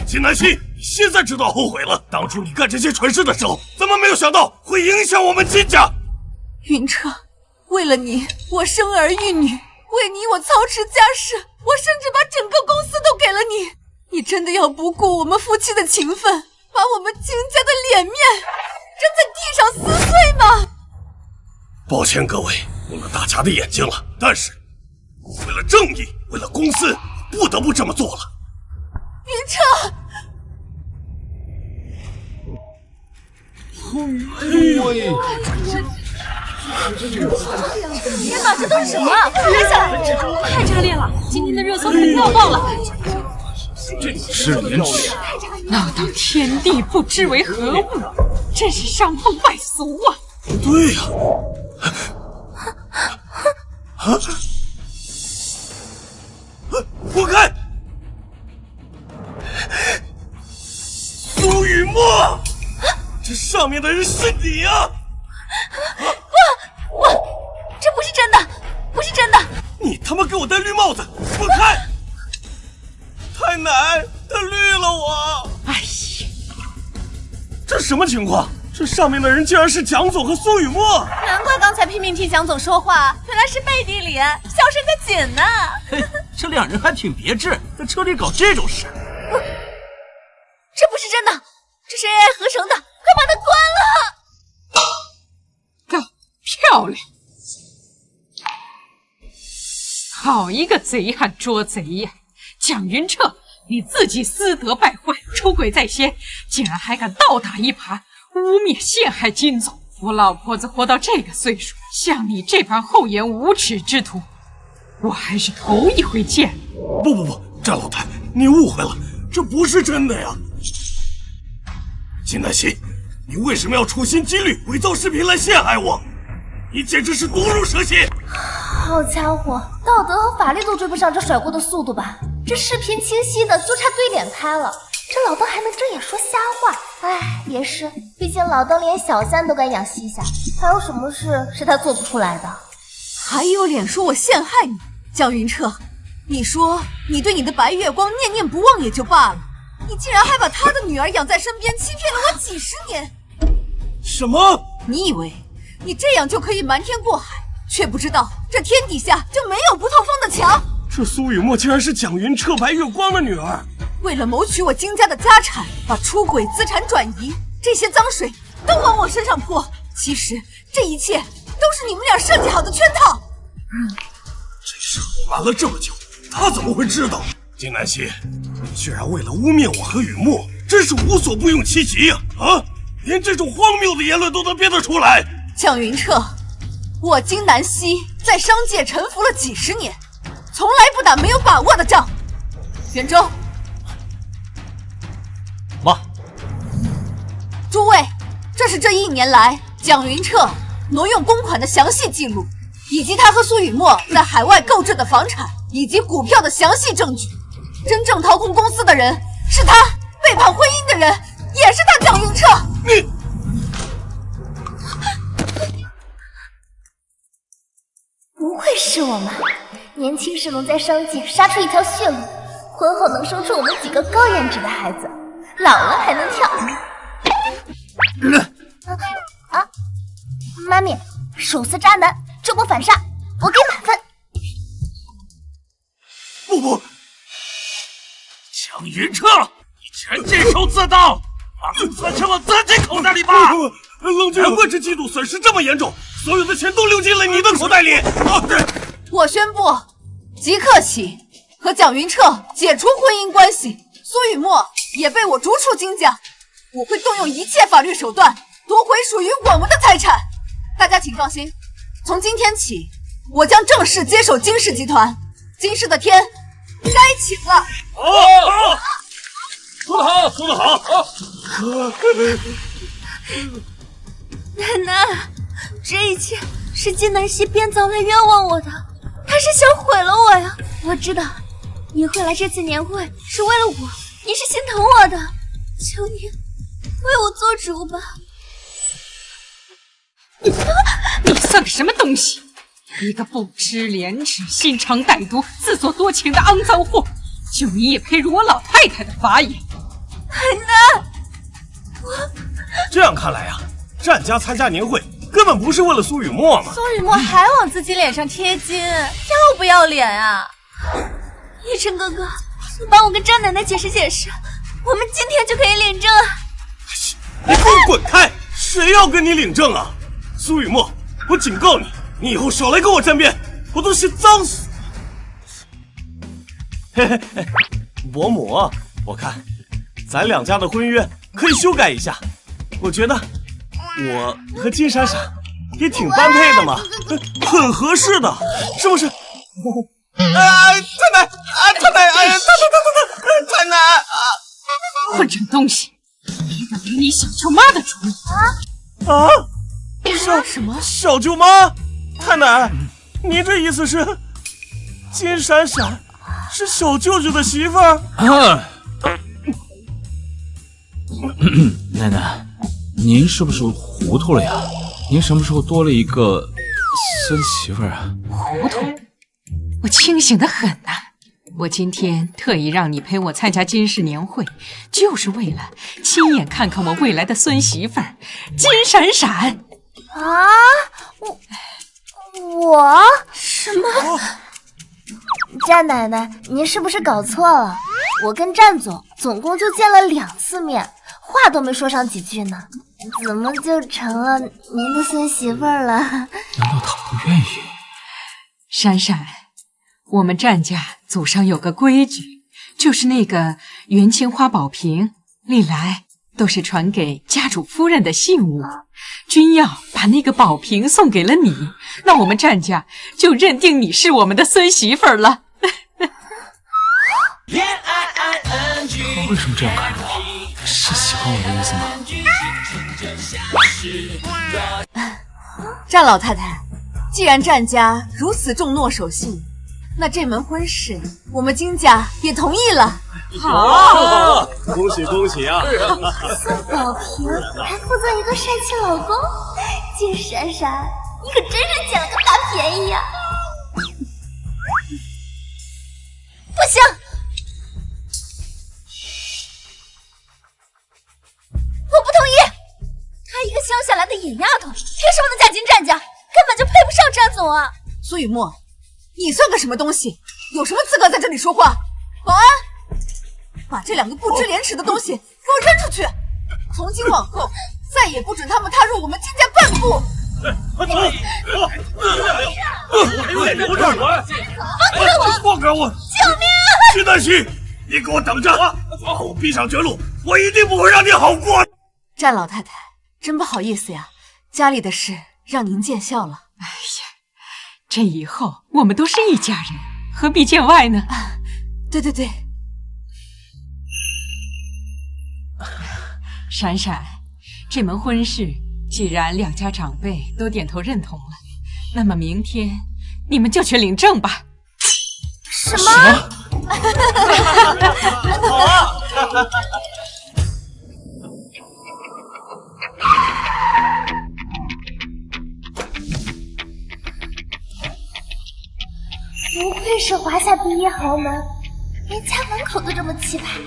金南希，你现在知道后悔了。当初你干这些蠢事的时候，怎么没有想到会影响我们金家？云彻，为了你，我生儿育女，为你我操持家事，我甚至把整个公司都给了你。你真的要不顾我们夫妻的情分，把我们金家的脸面扔在地上撕碎吗？抱歉各位，误了大家的眼睛了。但是，为了正义，为了公司，不得不这么做了。云彻，哎呦喂！话，今天的热搜肯定要爆了。这失联耻，闹到天地不知为何物，真是伤风败俗啊！对呀、滚开！苏雨墨，这上面的人是你啊！我，这不是真的，不是真的！你他妈给我戴绿帽子，滚开！太奶，他绿了我！哎呀，这什么情况？这上面的人竟然是蒋总和苏雨墨！难怪刚才拼命替蒋总说话，原来是背地里小声个紧呢。嘿，这两人还挺别致，在车里搞这种事。这不是真的，这是 AI 合成的，快把它关了！够漂亮！好一个贼喊捉贼呀！蒋云彻，你自己私德败坏，出轨在先，竟然还敢倒打一耙，污蔑陷害金总！我老婆子活到这个岁数，像你这般厚颜无耻之徒，我还是头一回见。不，战老太，你误会了，这不是真的呀！金南希，你为什么要处心积虑伪造视频来陷害我？你简直是毒入蛇心！好家伙，道德和法律都追不上这甩锅的速度吧？这视频清晰的，就差对脸拍了。这老邓还能睁眼说瞎话？哎，也是，毕竟老邓连小三都敢养西夏，还有什么事是他做不出来的？还有脸说我陷害你？蒋云彻，你说你对你的白月光念念不忘也就罢了，你竟然还把他的女儿养在身边，欺骗了我几十年！什么？你以为你这样就可以瞒天过海，却不知道这天底下就没有不透风的墙。这苏雨墨竟然是蒋云彻白月光的女儿，为了谋取我金家的家产，把出轨资产转移这些脏水都往我身上泼。其实这一切都是你们俩设计好的圈套。这事瞒了这么久，他怎么会知道？金南希，你居然为了污蔑我和雨墨，真是无所不用其极呀！连这种荒谬的言论都能编得出来。蒋云彻，我金南希在商界沉浮了几十年，从来不打没有把握的仗。袁周，妈，诸位，这是这1年来蒋云彻挪用公款的详细记录，以及他和苏雨墨在海外购置的房产以及股票的详细证据。真正掏空公司的人是他，背叛婚姻的人也是他，蒋云彻。你不愧是我妈，年轻时能在商界杀出一条血路，婚后能生出我们几个高颜值的孩子，老了还能跳。妈咪，手撕渣男，这波反杀，我给满分。不，蒋云彻，你竟然监守自盗，把公司钱往自己口袋里扒！冷静，难怪这季度损失这么严重，所有的钱都流进了你的口袋里。我宣布，即刻起和蒋云彻解除婚姻关系，苏雨墨也被我逐出金家。我会动用一切法律手段夺回属于我们的财产。大家请放心，从今天起，我将正式接手金氏集团，金氏的天该晴了。说得好，说得好。奶奶，这一切是金南希编造来冤枉我的，他是想毁了我呀！我知道你会来这次年会是为了我，你是心疼我的，求你为我做主吧。你算个什么东西？一个不知廉耻、心肠歹毒、自作多情的肮脏货！就你也配入我老太太的法眼？奶奶，这样看来啊，战家参加年会根本不是为了苏雨墨嘛。苏雨墨还往自己脸上贴金，要不要脸啊？一晨哥哥，你帮我跟张奶奶解释解释，我们今天就可以领证啊！你给我滚开！谁要跟你领证啊？苏雨墨，我警告你，你以后少来跟我沾边，我都是脏死。嘿嘿嘿，伯母，我看咱两家的婚约可以修改一下，我觉得我和金闪闪也挺般配的嘛，很合适的，是不是？太混账东西！别等了你小舅妈的主意！啊！什么？小舅妈？太奶，您这意思是金闪闪是小舅舅的媳妇儿？奶奶，您是不是糊涂了呀？您什么时候多了一个孙媳妇儿啊？糊涂？我清醒得很呐！我今天特意让你陪我参加金氏年会，就是为了亲眼看看我未来的孙媳妇儿金闪闪。啊！我什么？战奶奶，您是不是搞错了？我跟战总共就见了2次面，话都没说上几句呢，怎么就成了您的孙媳妇儿了？难道她不愿意？闪闪，我们战家祖上有个规矩，就是那个元青花宝瓶历来都是传给家主夫人的信物。君耀把那个宝瓶送给了你，那我们战家就认定你是我们的孙媳妇儿了。他为什么这样看着我？是喜欢我的意思吗？战老太太，既然战家如此重诺守信，那这门婚事我们金家也同意了。好，恭喜恭喜啊！送宝瓶还附赠一个帅气老公，金闪闪，你可真是捡了个大便宜呀！不行，我不同意。她一个乡下来的野丫头，凭什么能嫁进战家？根本就配不上战总啊！苏雨墨，你算个什么东西？有什么资格在这里说话？保安，把这2个不知廉耻的东西给我扔出去！从今往后，再也不准他们踏入我们金家半步！放开我！救命啊！徐丹溪，你给我等着！把我逼上绝路，我一定不会让你好过！战老太太，真不好意思呀，家里的事让您见笑了。哎呀，这以后我们都是一家人，何必见外呢？对，闪闪，这门婚事既然2家长辈都点头认同了，那么明天你们就去领证吧。什么？好啊！不愧是华夏第一豪门，连家门口都这么气派。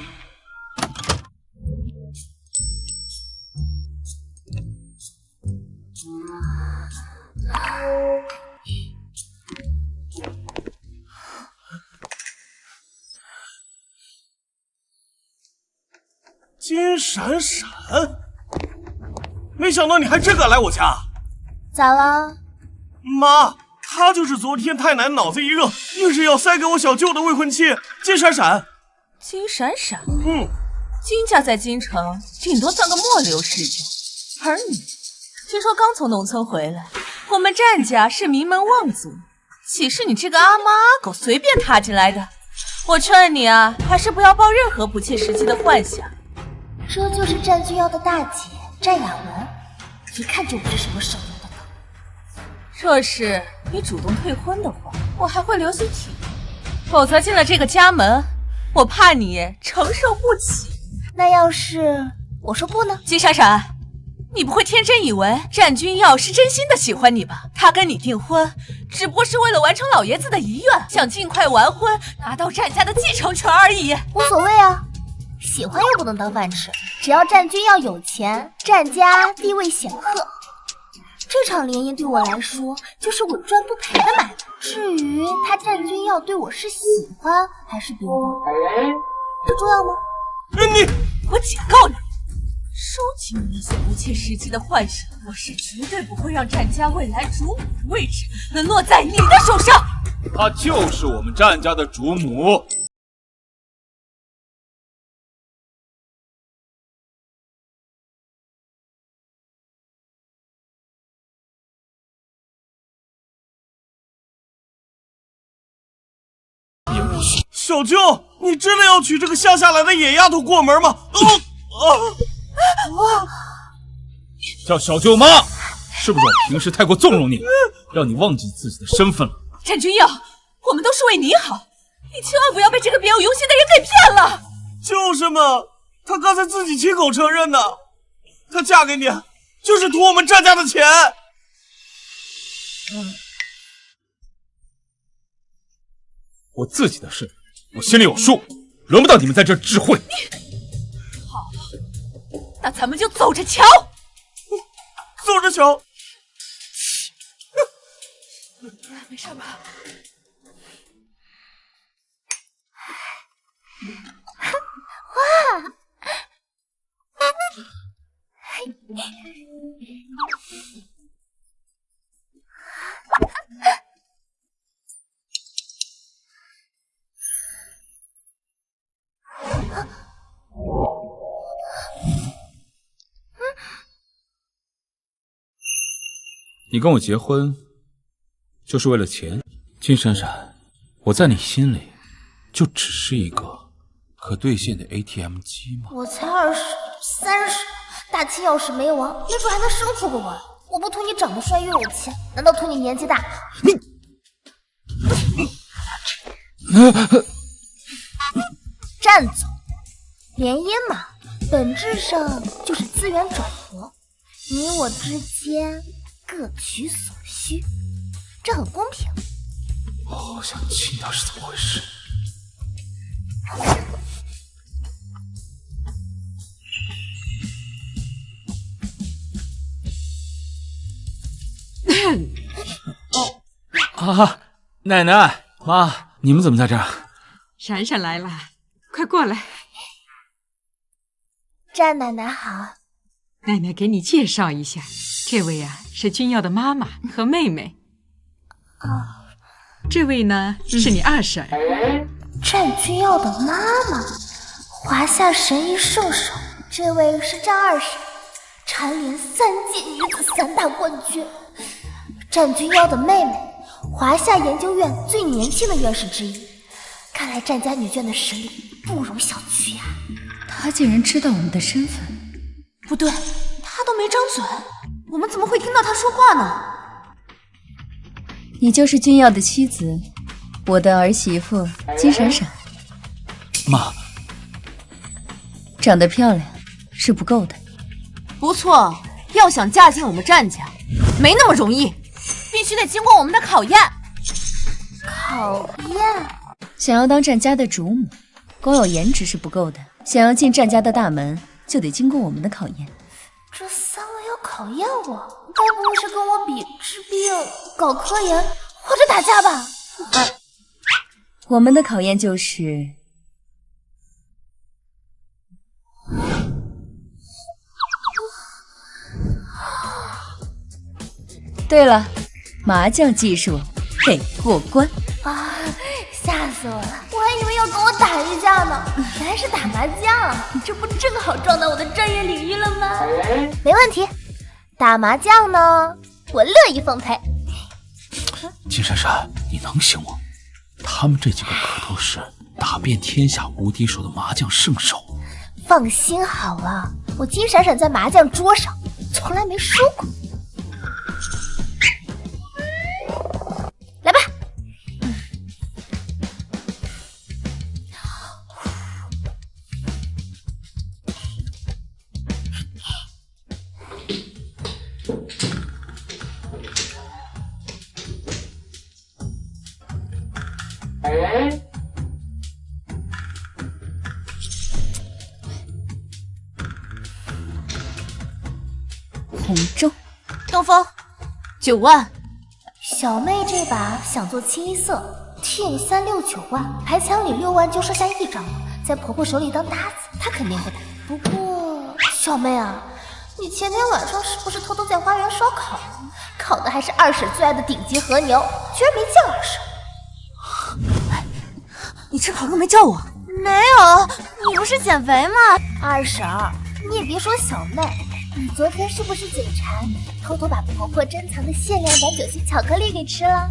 金闪闪，没想到你还真敢来我家！咋了？妈，她就是昨天太奶脑子一热，硬是要塞给我小舅的未婚妻金闪闪。金闪闪？金家在京城顶多算个末流世家，而你听说刚从农村回来，我们战家是名门望族，岂是你这个阿猫阿狗随便踏进来的？我劝你啊，还是不要抱任何不切实际的幻想。这就是战君耀的大姐战雅文，一看就不是什么省油的灯。若是你主动退婚的话，我还会留些体面，否则进了这个家门，我怕你承受不起。那要是我说不呢？金闪闪，你不会天真以为战君耀是真心的喜欢你吧？他跟你订婚，只不过是为了完成老爷子的遗愿，想尽快完婚，拿到战家的继承权而已。无所谓啊。喜欢又不能当饭吃，只要战君耀有钱，战家地位显赫，这场联姻对我来说就是稳赚不赔的买卖。至于他战君耀对我是喜欢还是别忘，这重要吗？我警告你，收起你那些不切实际的幻想，我是绝对不会让战家未来主母的位置沦落在你的手上。她就是我们战家的主母。小舅，你真的要娶这个乡下来的野丫头过门吗？叫小舅妈，是不是我平时太过纵容你了，让你忘记自己的身份了？战君耀，我们都是为你好，你千万不要被这个别有用心的人给骗了。就是嘛，她刚才自己亲口承认的，她嫁给你就是图我们战家的钱。我自己的事，我心里有数，轮不到你们在这智慧。好，那咱们就走着瞧。走着瞧。没事吧？哇！你跟我结婚，就是为了钱？金闪闪，我在你心里就只是一个可兑现的 ATM 机吗？我才20、30，大清要是没完，没准还能生出个娃。我不图你长得帅又有钱，难道图你年纪大？站总，联姻嘛，本质上就是资源整合，你我之间各取所需，这很公平。我好想知道是怎么回事。啊，奶奶、妈，你们怎么在这儿？闪闪来了，快过来。战奶奶好。奶奶给你介绍一下，这位啊是君耀的妈妈和妹妹。这位呢是你二婶。战君耀的妈妈，华夏神医圣手。这位是战二婶，蝉联3届女子3大冠军。战君耀的妹妹，华夏研究院最年轻的院士之一。看来战家女眷的实力不容小觑呀。她竟然知道我们的身份。不对，她都没张嘴，我们怎么会听到她说话呢？你就是君耀的妻子，我的儿媳妇金闪闪。妈，长得漂亮是不够的。不错，要想嫁进我们战家，没那么容易，必须得经过我们的考验。考验？想要当战家的主母，光有颜值是不够的，想要进战家的大门，就得经过我们的考验。这3位要考验我，该不会是跟我比治病、搞科研或者打架吧？我们的考验就是……对了，麻将技术得过关啊！吓死我了，我还以为要跟我打一架呢，原来是打麻将，你这不正好撞到我的专业领域了吗？没问题，打麻将呢，我乐意奉陪。金闪闪，你能行吗？他们这几个可都是打遍天下无敌手的麻将圣手。放心好了，我金闪闪在麻将桌上从来没输过。来吧。红中，东风，9万。小妹这把想做清一色，听369万，牌墙里6万就剩下1张了，在婆婆手里当搭子，她肯定不打。不过，小妹啊，你前天晚上是不是偷偷在花园烧烤？烤的还是二婶最爱的顶级和牛，居然没叫二婶。你吃烤肉没叫我？没有，你不是减肥吗？二婶儿，你也别说小妹，你昨天是不是嘴馋，偷偷把婆婆珍藏的限量版酒心巧克力给吃了？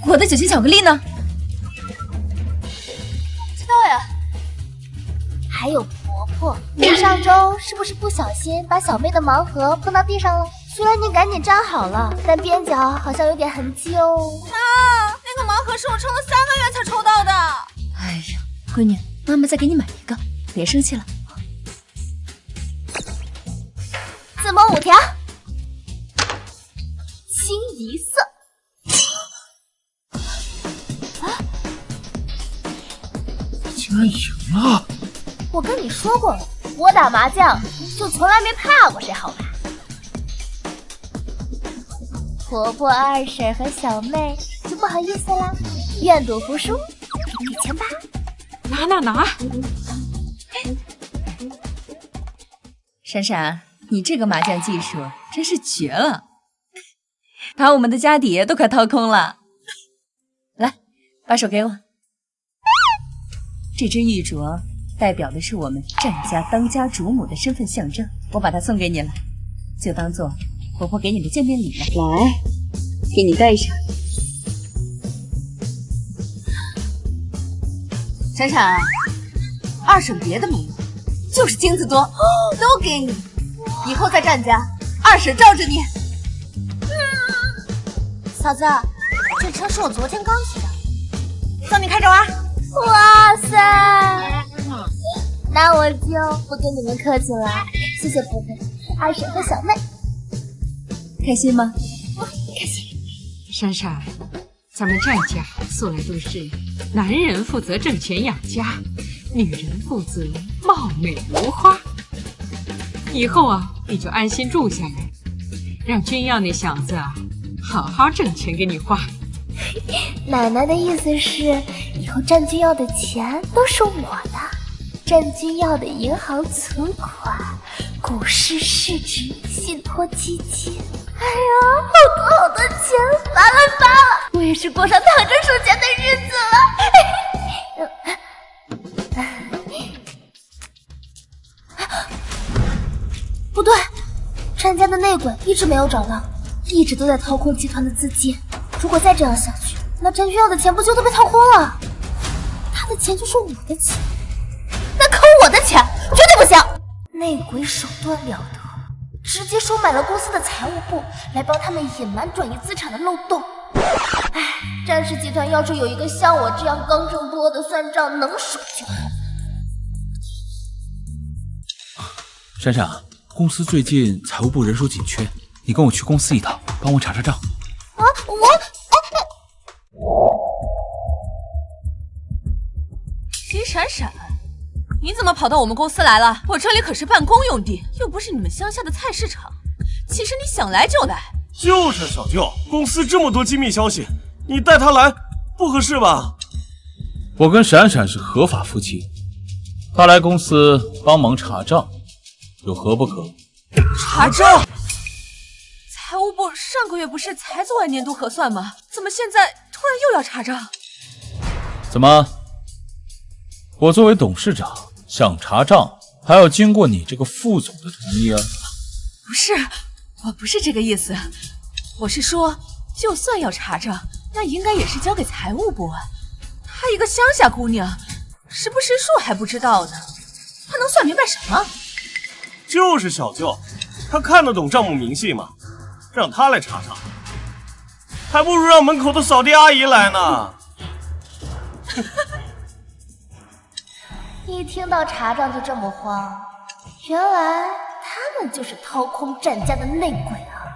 我的酒心巧克力呢？不知道呀。还有婆婆错，你上周是不是不小心把小妹的盲盒碰到地上了？虽然你赶紧粘好了，但边角好像有点痕迹哦。那个盲盒是我抽了3个月才抽到的。哎呀，闺女，妈妈再给你买一个，别生气了。字母5条，清一色。竟然赢了！我跟你说过了，我打麻将就从来没怕过谁好牌。婆婆、二婶和小妹就不好意思啦，愿赌服输，给钱吧。拿！闪闪，你这个麻将技术真是绝了，把我们的家底都快掏空了。来，把手给我。这只玉镯代表的是我们战家当家主母的身份象征，我把它送给你了，就当做婆婆给你的见面礼了。来，给你戴上。闪闪，二婶别的没有，就是金子多，都给你。以后在战家，二婶罩着你。嫂子，这车是我昨天刚骑的，送你开着玩。哇塞！那我就不跟你们客气了，谢谢婆婆、二婶和小妹。开心吗？开心。闪闪，咱们战家素来都是男人负责挣钱养家，女人负责貌美如花。以后啊，你就安心住下来，让君耀那小子啊，好好挣钱给你花。奶奶的意思是，以后战军要的钱都是我的，战军要的银行存款、股市市值、信托基金，哎呀，好多钱，发了！我也是过上躺着数钱的日子了。不对，战家的内鬼一直没有找到，一直都在掏空集团的资金。如果再这样下去，那战军要的钱不就都被掏空了？他的钱就是我的钱，那抠我的钱绝对不行！内鬼手段了得，直接收买了公司的财务部，来帮他们隐瞒转移资产的漏洞。唉，战氏集团要是有一个像我这样刚正不阿的算账能手就好。闪闪，公司最近财务部人手紧缺，你跟我去公司一趟，帮我查查账。啊，金闪闪，你怎么跑到我们公司来了？我这里可是办公用地，又不是你们乡下的菜市场。其实你想来就来。就是小舅，公司这么多机密消息，你带他来不合适吧？我跟闪闪是合法夫妻，他来公司帮忙查账，有何不可？查账？财务部上个月不是才做完年度核算吗？怎么现在突然又要查账？怎么？我作为董事长想查账，还要经过你这个副总的同意啊？不是，我不是这个意思，我是说，就算要查账，那应该也是交给财务部啊。她一个乡下姑娘，识不识数还不知道呢，她能算明白什么？就是小舅，他看得懂账目明细吗？让他来查账，还不如让门口的扫地阿姨来呢。一听到查账就这么慌，原来他们就是掏空战家的内鬼啊！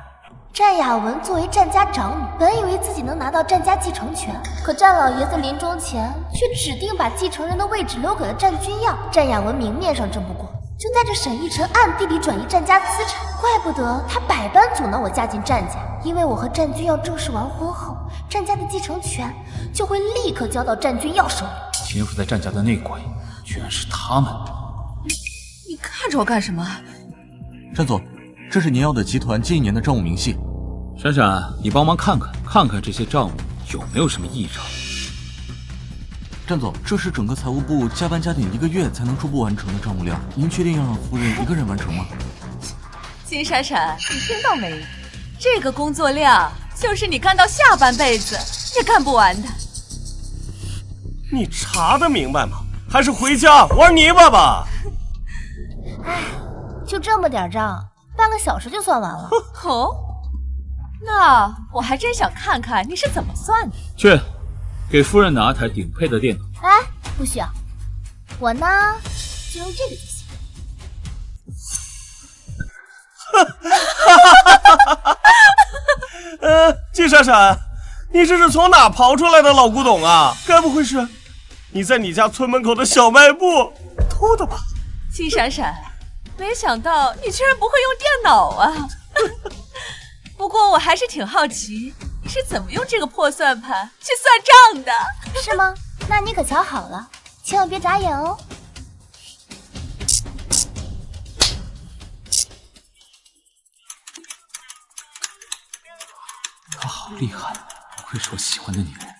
战雅文作为战家长女，本以为自己能拿到战家继承权，可战老爷子临终前却指定把继承人的位置留给了战君耀。战雅文明面上争不过，就带着沈逸晨暗地里转移战家资产，怪不得他百般阻挠我嫁进战家，因为我和战君耀正式完婚后，战家的继承权就会立刻交到战君耀手里。潜伏在战家的内鬼居然是他们！你看着我干什么？战总，这是您要的集团近1年的账务明细。闪闪，你帮忙看看这些账目有没有什么异常。战总，这是整个财务部加班加点1个月才能初步完成的账目量，您确定要让夫人一个人完成吗？金闪闪，你听到没？这个工作量就是你干到下半辈子也干不完的。你查得明白吗？还是回家玩泥巴吧。唉，就这么点账，半个小时就算完了。哦，那我还真想看看你是怎么算的。去，给夫人拿台顶配的电脑。哎，不需要，我呢就用这个就行。季闪闪，你这是从哪刨出来的老古董啊？该不会是你在你家村门口的小卖部偷的吧？金闪闪，没想到你居然不会用电脑啊！不过我还是挺好奇，你是怎么用这个破算盘去算账的？是吗？那你可瞧好了，千万别眨眼哦。她好厉害，不愧是我喜欢的女人。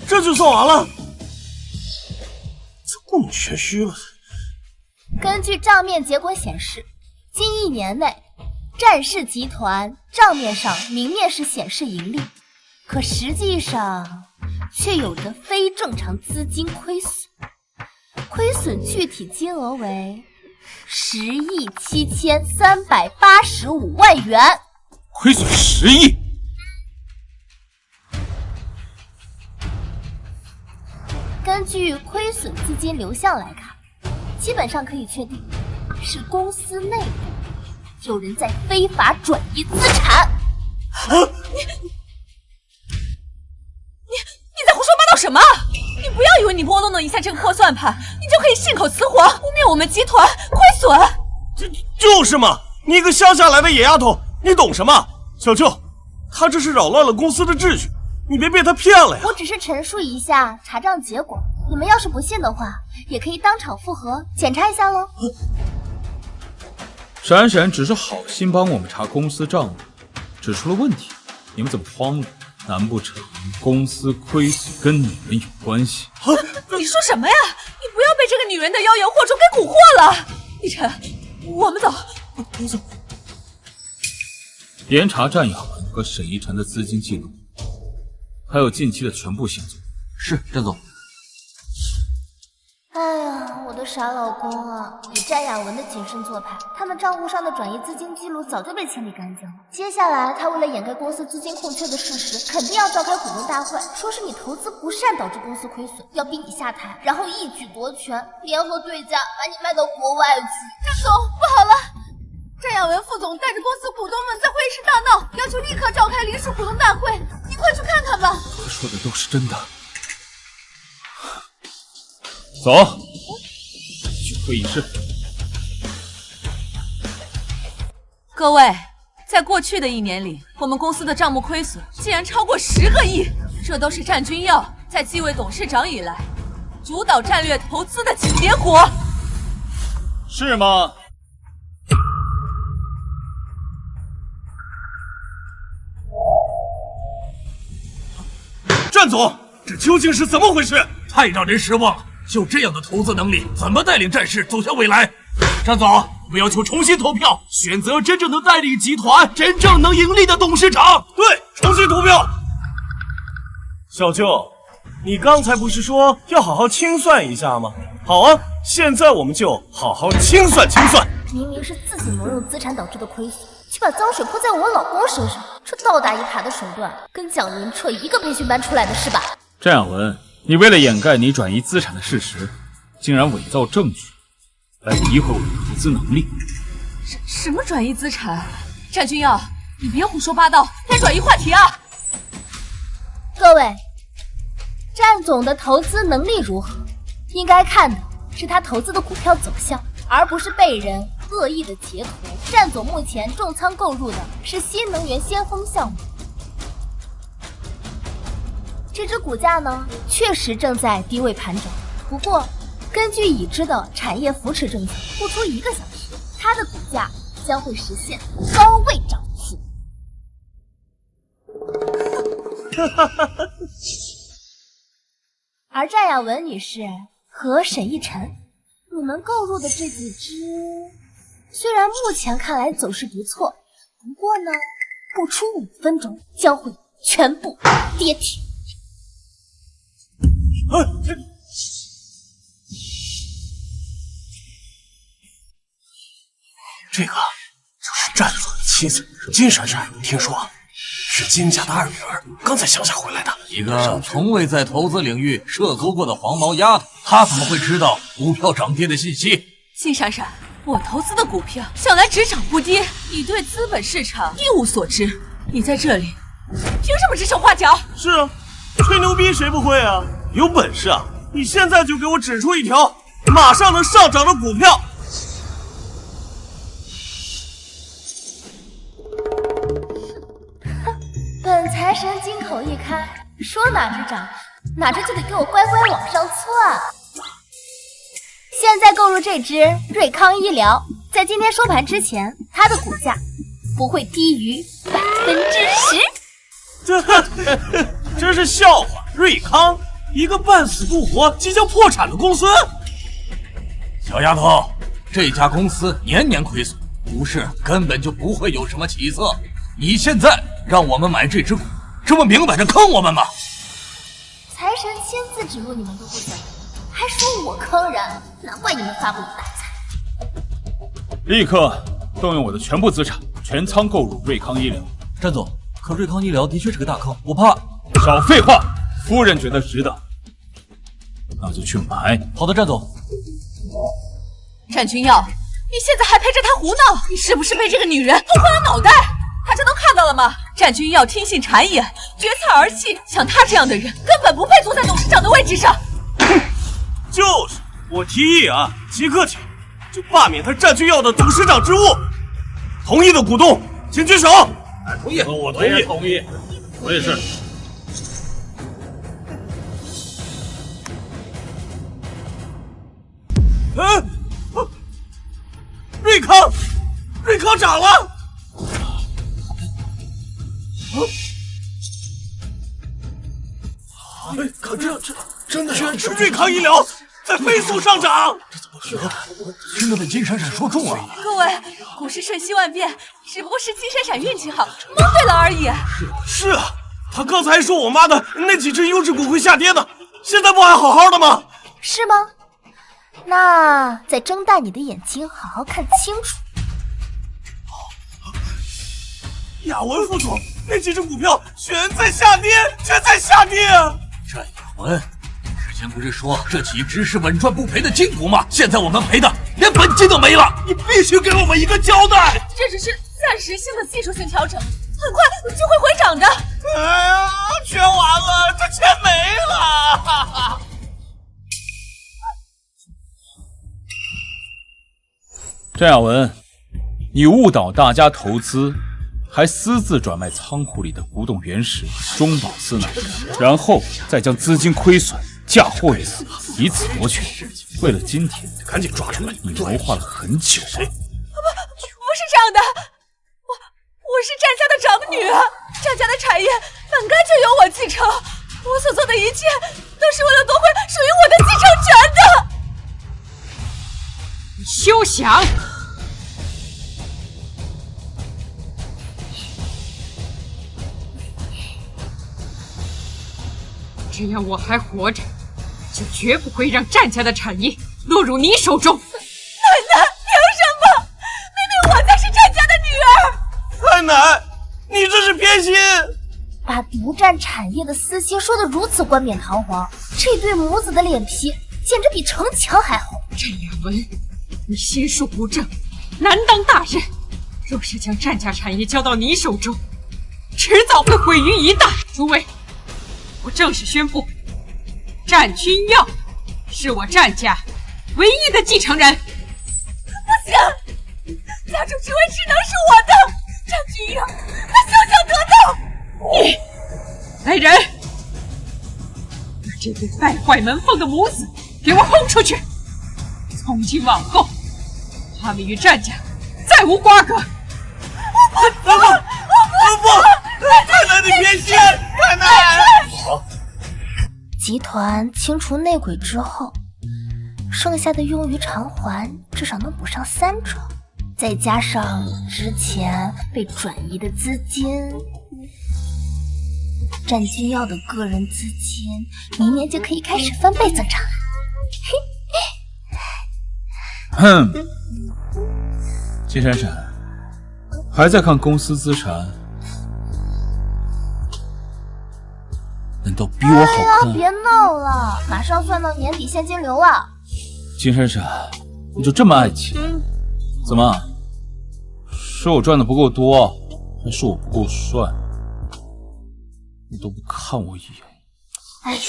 这就算完了，这故弄玄虚了。根据账面结果显示，近1年内，战氏集团账面上明面是显示盈利，可实际上却有着非正常资金亏损，亏损具体金额为10.7385亿元。亏损10亿。根据亏损资金流向来看，基本上可以确定是公司内部有人在非法转移资产。你在胡说八道什么？你不要以为你拨弄一下这个破算盘，你就可以信口雌黄，污蔑我们集团亏损。就是嘛，你一个乡下来的野丫头，你懂什么？小舅，他这是扰乱了公司的秩序，你别被他骗了呀！我只是陈述一下查账结果，你们要是不信的话，也可以当场复核检查一下喽。闪闪只是好心帮我们查公司账目，指出了问题，你们怎么慌了？难不成公司亏损跟你们有关系？你说什么呀？你不要被这个女人的妖言惑众给蛊惑了。逸晨，我们走。走。严查战友们和沈一晨的资金记录，还有近期的全部行踪。是，战总。哎呀，我的傻老公啊！以战雅文的谨慎做派，他们账户上的转移资金记录早就被清理干净了。接下来，他为了掩盖公司资金空缺的事实，肯定要召开股东大会，说是你投资不善导致公司亏损，要逼你下台，然后一举夺权，联合对家把你卖到国外去。战总，不好了！战雅文副总带着公司股东们在会议室大闹，要求立刻召开临时股东大会，你快去看看吧。他说的都是真的。走，去会议室。各位，在过去的1年里，我们公司的账目亏损竟然超过10个亿，这都是战君耀在继位董事长以来主导战略投资的结果，是吗？战总，这究竟是怎么回事？太让人失望了！就这样的投资能力，怎么带领战士走向未来？战总，我们要求重新投票，选择真正能带领集团、真正能盈利的董事长。对，重新投票。小舅，你刚才不是说要好好清算一下吗？好啊，现在我们就好好清算清算。明明是自己挪用资产导致的亏损，却把脏水泼在我老公身上，这倒打一耙的手段，跟蒋云彻一个培训班出来的是吧？战雅文，你为了掩盖你转移资产的事实，竟然伪造证据，来诋毁我的投资能力。什么转移资产？战君耀，你别胡说八道，该转移话题啊！各位，战总的投资能力如何？应该看的是他投资的股票走向，而不是被人恶意的截图。战总目前重仓购入的是新能源先锋项目，这只股价呢，确实正在低位盘整。不过，根据已知的产业扶持政策，不出1个小时，它的股价将会实现高位涨幅。而战雅文女士和沈逸晨，你们购入的这几只，虽然目前看来走势不错，不过呢，不出5分钟将会全部跌停。这个就是战总的妻子金闪闪，听说是金家的2女儿，刚才乡下回来的。一个从未在投资领域涉足过的黄毛丫头，她怎么会知道股票涨跌的信息？金闪闪，我投资的股票向来只涨不跌，你对资本市场一无所知，你在这里凭什么指手画脚？是啊，吹牛逼谁不会啊？有本事啊，你现在就给我指出一条马上能上涨的股票。本财神金口一开，说哪只涨哪只就得给我乖乖往上窜。现在购入这只瑞康医疗，在今天收盘之前，它的股价不会低于10%。真是笑话！瑞康，一个半死不活、即将破产的公司。小丫头，这家公司年年亏损，股市根本就不会有什么起色。你现在让我们买这只股，这不明摆着坑我们吗？财神亲自指路，你们都不想，还说我坑人，难怪你们发不了大财。立刻动用我的全部资产，全仓购入瑞康医疗。战总，可瑞康医疗的确是个大坑，我怕。少废话，夫人觉得值得，那就去买。好的，战总。战君耀，你现在还陪着他胡闹，你是不是被这个女人弄坏了脑袋？他这都看到了吗？战君耀听信谗言，决策儿戏，像他这样的人根本不配坐在董事长的位置上。就是，我提议啊，即刻起就罢免他战君耀的董事长职务。同意的股东请举手。同意，我同意，同意，我也是。瑞康涨了。可这真的是瑞康医疗在飞速上涨，这怎么可真的被金闪闪说中了？各位，股市瞬息万变，只不过是金闪闪运气好，蒙对了而已。是啊，他刚才说我妈的那几只优质股会下跌的，现在不还好好的吗？是吗？那再睁大你的眼睛，好好看清楚。亚文副总，那几只股票全在下跌，全在下跌啊！战亚文，之前不是说这几只是稳赚不赔的金股吗？现在我们赔的连本金都没了，你必须给我们一个交代。这只是暂时性的技术性调整，很快就会回涨的。哎呀，全完了，这钱没了！战亚文，你误导大家投资，还私自转卖仓库里的古董原石中宝司乃，然后再将资金亏损嫁祸于此，以此夺权。为了今天，赶紧抓出来！你谋划了很久啊！不是这样的，我是战家的长女，战家的产业本该就由我继承，我所做的一切都是为了夺回属于我的继承权的。休想！只要我还活着，就绝不会让战家的产业落入你手中。奶奶，凭什么？明明我才是战家的女儿。太奶，你这是偏心！把独占产业的私心说得如此冠冕堂皇，这对母子的脸皮简直比城墙还厚。战亚文，你心术不正，难当大任。若是将战家产业交到你手中，迟早会毁于一旦。诸位，我正式宣布，战君耀是我战家唯一的继承人。不行，家主之位只能是我的。战君耀，他休想得到！你来人，把这对败坏门风的母子给我轰出去！从今往后，他们与战家再无瓜葛。不！太奶，你偏心！太奶！集团清除内鬼之后，剩下的用于偿还至少能补上3成，再加上之前被转移的资金，战君要的个人资金，明年就可以开始翻倍增长了。哼，金闪闪，还在看公司资产？难道比我好看？别闹了，马上算到年底现金流了。金闪闪，你就这么爱钱？怎么？是我赚的不够多，还是我不够帅？你都不看我一眼。哎呀！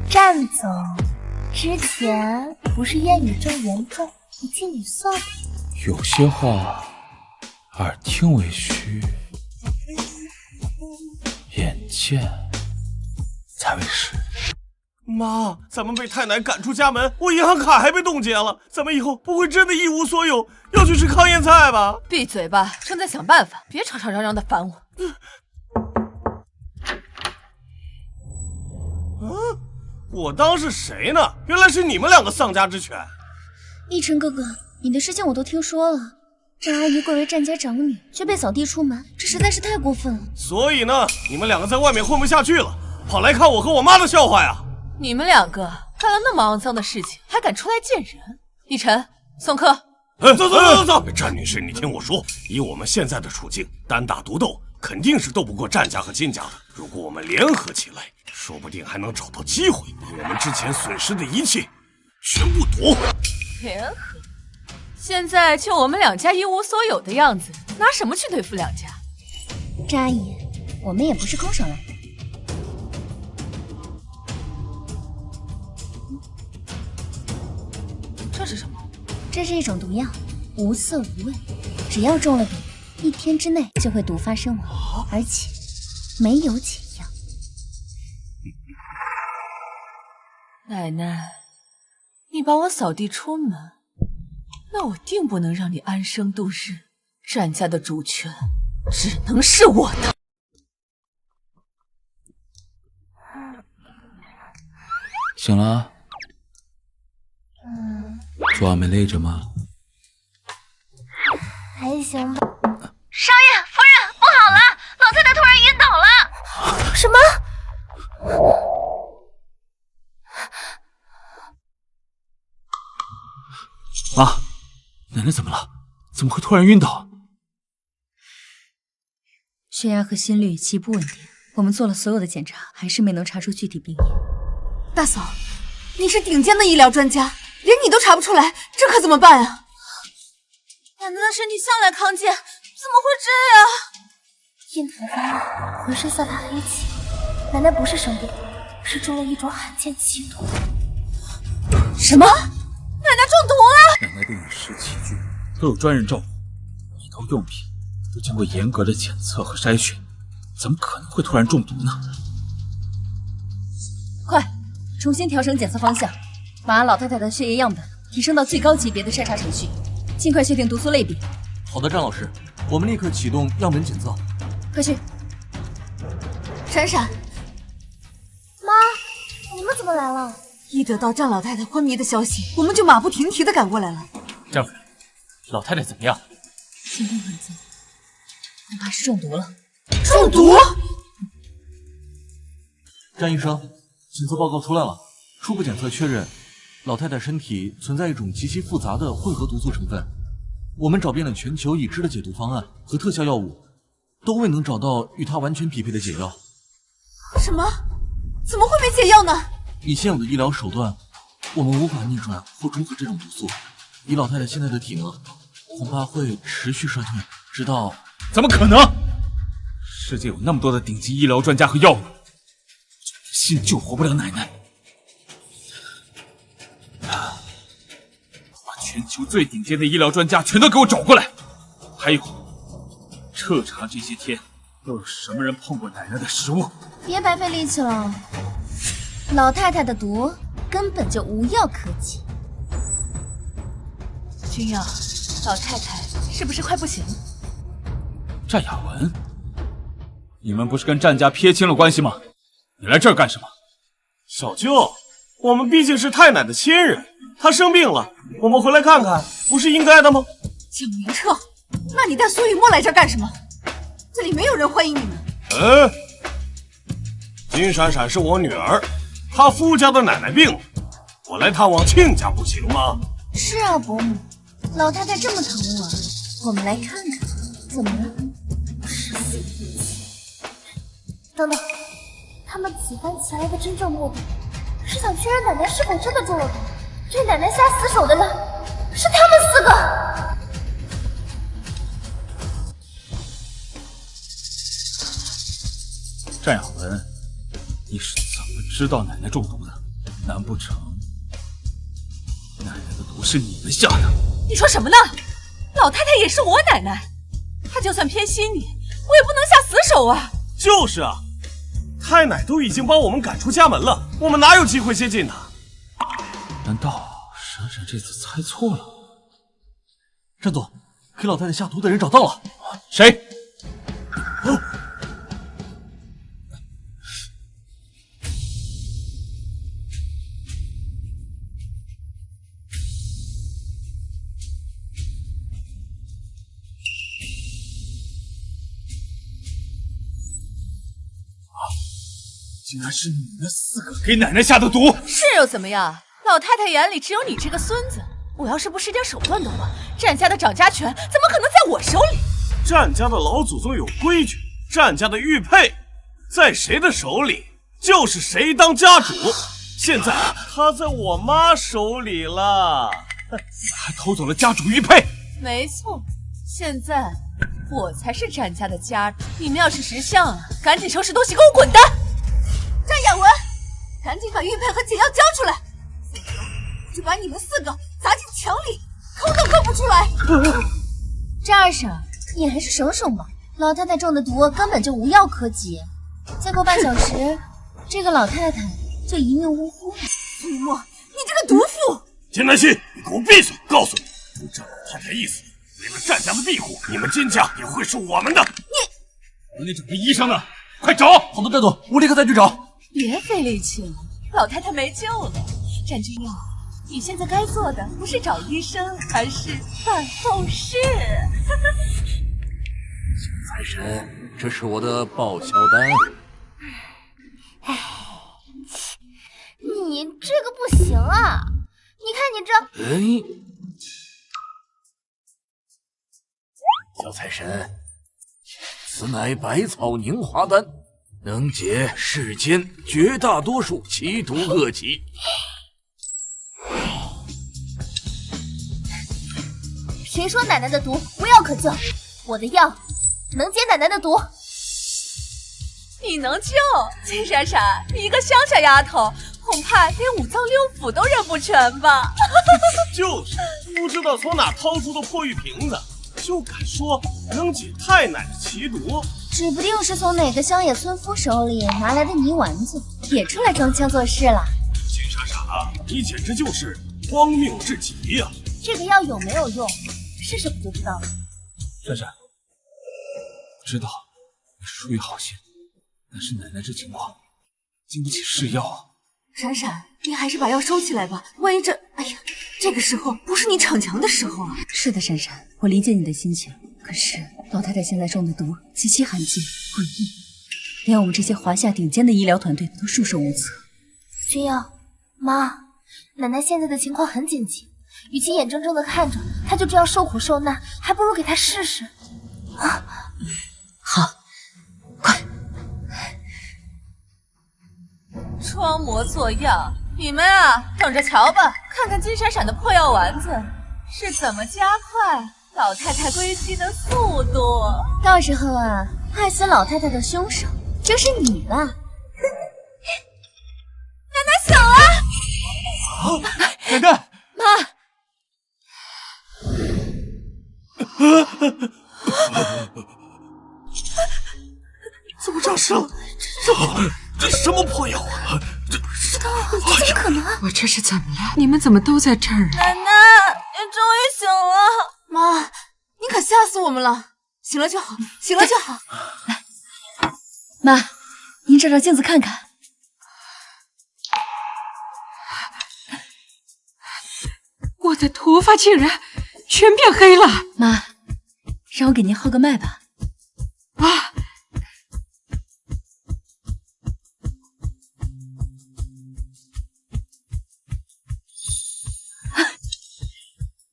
战总，之前不是烟雨正严重，你替你算吧。有些话耳听为虚，眼见才为实。妈，咱们被太奶赶出家门，我银行卡还被冻结了，咱们以后不会真的一无所有，要去吃糠咽菜吧？闭嘴吧，正在想办法，别吵吵嚷嚷的烦我。我当是谁呢？原来是你们两个丧家之犬。奕晨哥哥，你的事情我都听说了。战阿姨贵为战家长女，却被扫地出门，这实在是太过分了。所以呢，你们两个在外面混不下去了，跑来看我和我妈的笑话呀？你们两个干了那么肮脏的事情，还敢出来见人？奕晨，送客。走！战女士，你听我说，以我们现在的处境，单打独斗肯定是斗不过战家和金家的。如果我们联合起来，说不定还能找到机会，把我们之前损失的一切全部夺回。联合？现在就我们两家一无所有的样子，拿什么去对付两家？战阿姨，我们也不是空手来的。这是什么？这是一种毒药，无色无味，只要中了毒，1天之内就会毒发身亡，而且没有解药。奶奶，你把我扫地出门，那我定不能让你安生度日。战家的主权只能是我的。醒了？昨晚没累着吗？还行吧。少爷夫人，不好了，老太太突然晕倒了。什么？妈，奶奶怎么了？怎么会突然晕倒？血压和心率极不稳定，我们做了所有的检查，还是没能查出具体病因。大嫂，你是顶尖的医疗专家，连你都查不出来，这可怎么办啊？奶奶的身体向来康健，怎么会这样？印头发，浑身散发黑气，奶奶不是生病，是中了一种罕见奇毒。什么？奶奶中毒了？奶奶的饮食起居都有专人照顾，一套用品都经过严格的检测和筛选，怎么可能会突然中毒呢？快，重新调整检测方向，把老太太的血液样本提升到最高级别的筛查程序，尽快确定毒素类别。好的，张老师，我们立刻启动样本检测。快去！闪闪，妈，你们怎么来了？一得到战老太太昏迷的消息，我们就马不停蹄的赶过来了。战夫人，老太太怎么样？情况很糟，恐怕是中毒了。中毒？战医生，检测报告出来了，初步检测确认，老太太身体存在一种极其复杂的混合毒素成分。我们找遍了全球已知的解毒方案和特效药物，都未能找到与它完全匹配的解药。什么？怎么会没解药呢？以现有的医疗手段，我们无法逆转或中和这种毒素。以老太太现在的体能，恐怕会持续衰退，直到……怎么可能？世界有那么多的顶级医疗专家和药物，信救活不了奶奶。把全球最顶尖的医疗专家全都给我找过来，还有彻查这些天都有什么人碰过奶奶的食物。别白费力气了，老太太的毒根本就无药可解。君耀，老太太是不是快不行了？战雅文，你们不是跟战家撇清了关系吗？你来这儿干什么？小舅，我们毕竟是太奶的亲人，她生病了，我们回来看看，不是应该的吗？蒋明彻，那你带苏雨墨来这儿干什么？这里没有人欢迎你们。金闪闪是我女儿，她夫家的奶奶病了，我来探望亲家不行吗？是啊，伯母，老太太这么疼我们来看看，怎么了？等等，他们此番前来的真正目的，是想确认奶奶是否真的中了毒，对奶奶下死手的人是他们4个。战雅文，你是怎么知道奶奶中毒的？难不成奶奶的毒是你们下的？你说什么呢？老太太也是我奶奶，她就算偏心你，我也不能下死手啊！就是啊，太奶都已经把我们赶出家门了，我们哪有机会接近她？难道闪闪这次猜错了？战总，给老太太下毒的人找到了。谁？竟然是你们4个给奶奶下的毒！是又怎么样？老太太眼里只有你这个孙子。我要是不使点手段的话，战家的掌家权怎么可能在我手里？战家的老祖宗有规矩，战家的玉佩在谁的手里，就是谁当家主。现在他在我妈手里了，还偷走了家主玉佩。没错，现在我才是战家的家主。你们要是识相啊，赶紧收拾东西给我滚蛋！战雅文，赶紧把玉佩和解药交出来，否则我就把你们4个砸进墙里，抠都抠不出来。战二婶，你还是省省吧，老太太中的毒根本就无药可解，再过半小时，这个老太太就一命呜呼了。苏雨墨，你这个毒妇！金南希，你给我闭嘴！告诉你，不照老太太意思，为了战家的庇护，你们金家也会是我们的。那整个医生呢？快找！好的，战总，我立刻再去找。别费力气了，老太太没救了。战君耀，你现在该做的不是找医生，而是办后事。财神，这是我的报销单。哎，你这个不行啊！你看你这……小财神，此乃百草凝华丹。能解世间绝大多数奇毒恶疾。谁说奶奶的毒无药可救？我的药能解奶奶的毒。你能救？金闪闪，你一个乡下丫头，恐怕连5脏6腑都认不全吧？就是，不知道从哪掏出的破玉瓶子，就敢说能解太奶的奇毒。指不定是从哪个乡野村夫手里拿来的泥丸子，也出来装腔作势了。金闪闪，你简直就是荒谬至极呀！这个药有没有用，试试不就知道了。闪闪，我知道你出于好心，但是奶奶这情况经不起试药啊。闪闪，你还是把药收起来吧，万一这……哎呀，这个时候不是你逞强的时候啊！是的，闪闪，我理解你的心情。可是老太太现在中的毒极其罕见诡异，连我们这些华夏顶尖的医疗团队都束手无策。君耀，妈，奶奶现在的情况很紧急，与其眼睁睁的看着她就这样受苦受难，还不如给她试试。啊，好，装模作样，你们啊，等着瞧吧，看看金闪闪的破药丸子是怎么加快老太太归西的速度。到时候啊，害死老太太的凶手就是你了。奶奶醒了！奶奶，怎么长事了？这什么破药啊！不知道，怎么可能？我这是怎么了？你们怎么都在这儿啊？奶奶，你终于醒了！妈，你可吓死我们了！醒了就好，醒了就好。来，妈，您照照镜子看看。花竟然全变黑了。妈，让我给您号个脉吧。啊！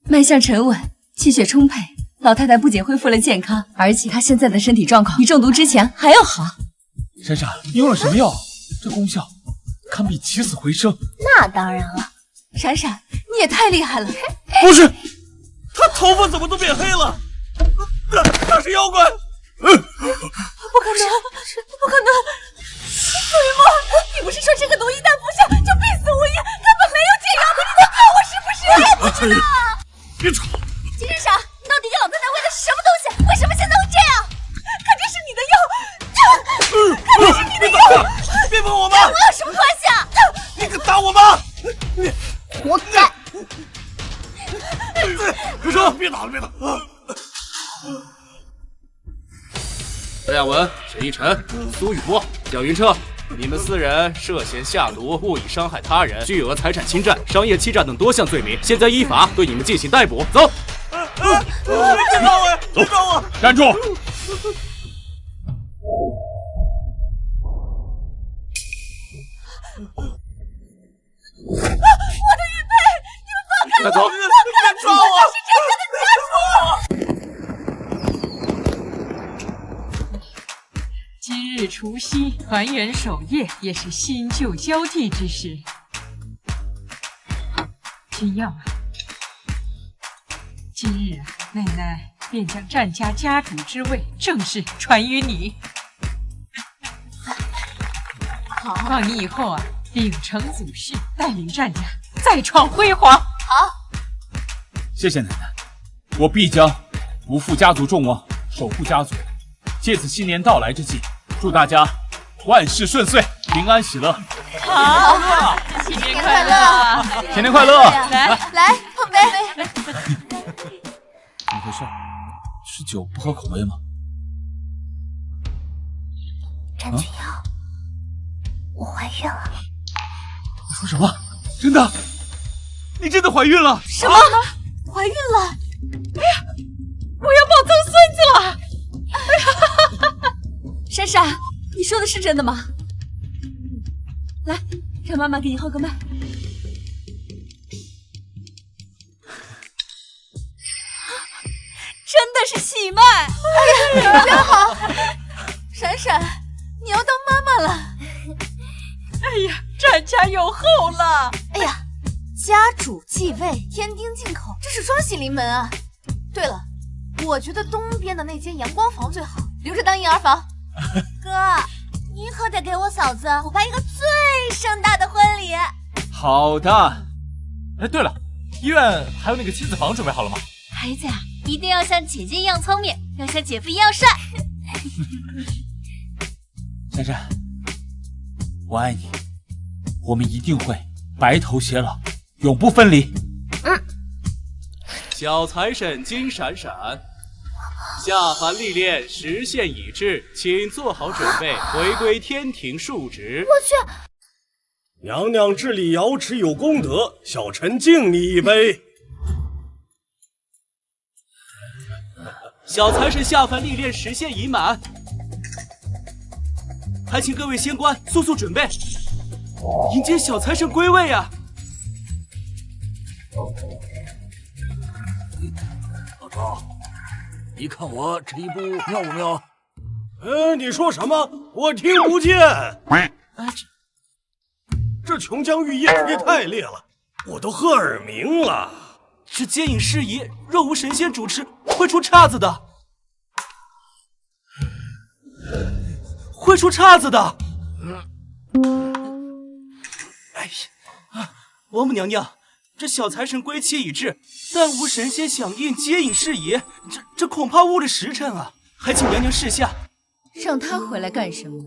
脉象沉稳，气血充沛，老太太不仅恢复了健康，而且她现在的身体状况比中毒之前还要好。闪闪，你用了什么药？这功效堪比起死回生。那当然了，闪闪，你也太厉害了！不是，他头发怎么都变黑了？那是妖怪！不可能，不可能！苏雨墨，你不是说这个毒一旦服下就必死无疑，根本没有解药的，你在骗我是不是？我不知道啊！别吵！金日赏，你到底给老太太喂的是什么东西？为什么现在会这样？肯定是你的药，肯定是你的药！别碰我妈！跟我有什么关系啊？你敢打我妈？你活该！住手！别打了，别打！陈亚文、沈一晨、苏雨墨、蒋云彻，你们4人涉嫌下毒、故意伤害他人、巨额财产侵占、商业欺诈等多项罪名，现在依法对你们进行逮捕。走！别抓我！别抓我！站住！我的玉佩，你们放开我！快走！别抓我！是真正的家属。今日除夕，团圆守夜，也是新旧交替之时。君耀啊，今日奶奶便将战家家主之位正式传于你。好，望你以后啊，秉承祖训，带领战家再创辉煌。好，谢谢奶奶，我必将不负家族众望，守护家族。借此新年到来之际，祝大家万事顺遂，平安喜乐。好，新年快乐！新年快乐！来碰杯。怎么回事？是酒不合口味吗？战君瑶，我怀孕了。你说什么？真的？你真的怀孕了？什么？怀孕了？哎呀，我要抱曾孙子了！闪闪，你说的是真的吗？来，让妈妈给你号个脉。真的是喜脉！哎呀，真好！闪闪，你要当妈妈了！哎呀，战家有后了！哎呀，家主继位，天丁进口，这是双喜临门啊！对了，我觉得东边的那间阳光房最好，留着当婴儿房。哥，你可得给我嫂子补办一个最盛大的婚礼。好的。哎，对了，医院还有那个亲子房准备好了吗？孩子呀，一定要像姐姐一样聪明，要像姐夫一样帅。珊珊，我爱你，我们一定会白头偕老，永不分离。小财神金闪闪，下凡历练时限已至，请做好准备，回归天庭述职。我去！娘娘治理瑶池有功德，小臣敬你一杯。小财神下凡历练时限已满，还请各位仙官速速准备，迎接小财神归位啊！老赵，你看我这一步妙不妙？你说什么？我听不见。这琼浆玉液也太烈了，我都喝耳鸣了。这接引事宜若无神仙主持，会出岔子的。会出岔子的。哎呀，王母娘娘，这小财神归期已至，但无神仙响应接引事宜，这恐怕误了时辰啊！还请娘娘示下。让他回来干什么？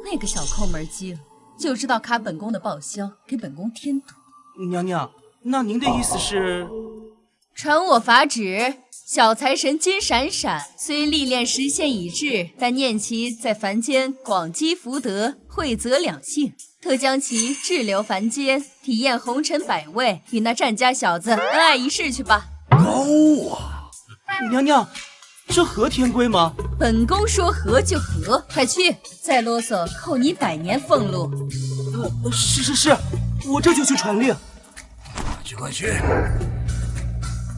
那个小抠门机了，就知道卡本宫的报销，给本宫添堵。娘娘，那您的意思是？传我法旨：小财神金闪闪，虽历练时限已至，但念其在凡间广积福德，惠泽两性，特将其滞留凡间，体验红尘百味，与那战家小子恩爱一世去吧。高啊！娘娘，这合天规吗？本宫说合就合，快去！再啰嗦，扣你100年俸禄。是，我这就去传令。快去！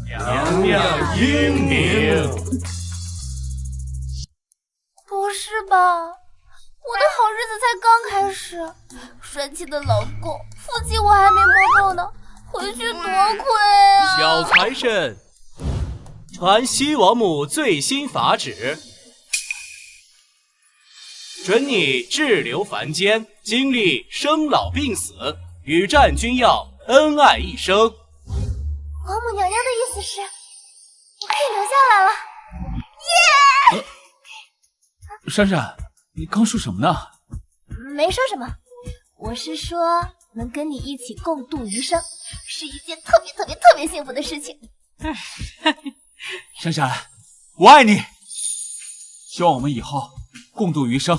娘娘英明。不是吧？我的好日子才刚开始，帅气的老公，腹肌我还没摸够呢，回去多亏啊！小财神，传西王母最新法旨，准你滞留凡间，经历生老病死，与战君耀恩爱一生。王母娘娘的意思是，我可以留下来了。耶！闪闪，你刚说什么呢？没说什么，我是说能跟你一起共度余生，是一件特别幸福的事情。闪闪，我爱你，希望我们以后共度余生，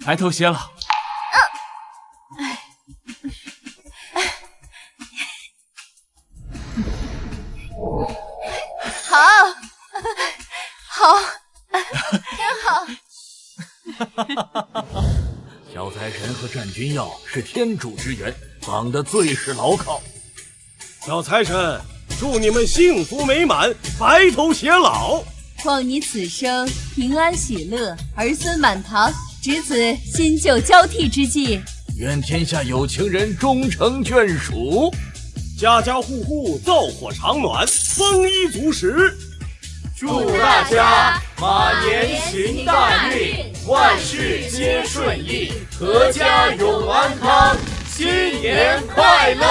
白头偕老。好，真好。小财神和战君耀是天主之缘，绑得最是牢靠。小财神，祝你们幸福美满，白头偕老。况你此生平安喜乐，儿孙满堂，值此新旧交替之际。愿天下有情人终成眷属，家家户户灶火常暖，丰衣足食。祝大家马年行大运，万事皆顺意，阖家永安康，新年快乐！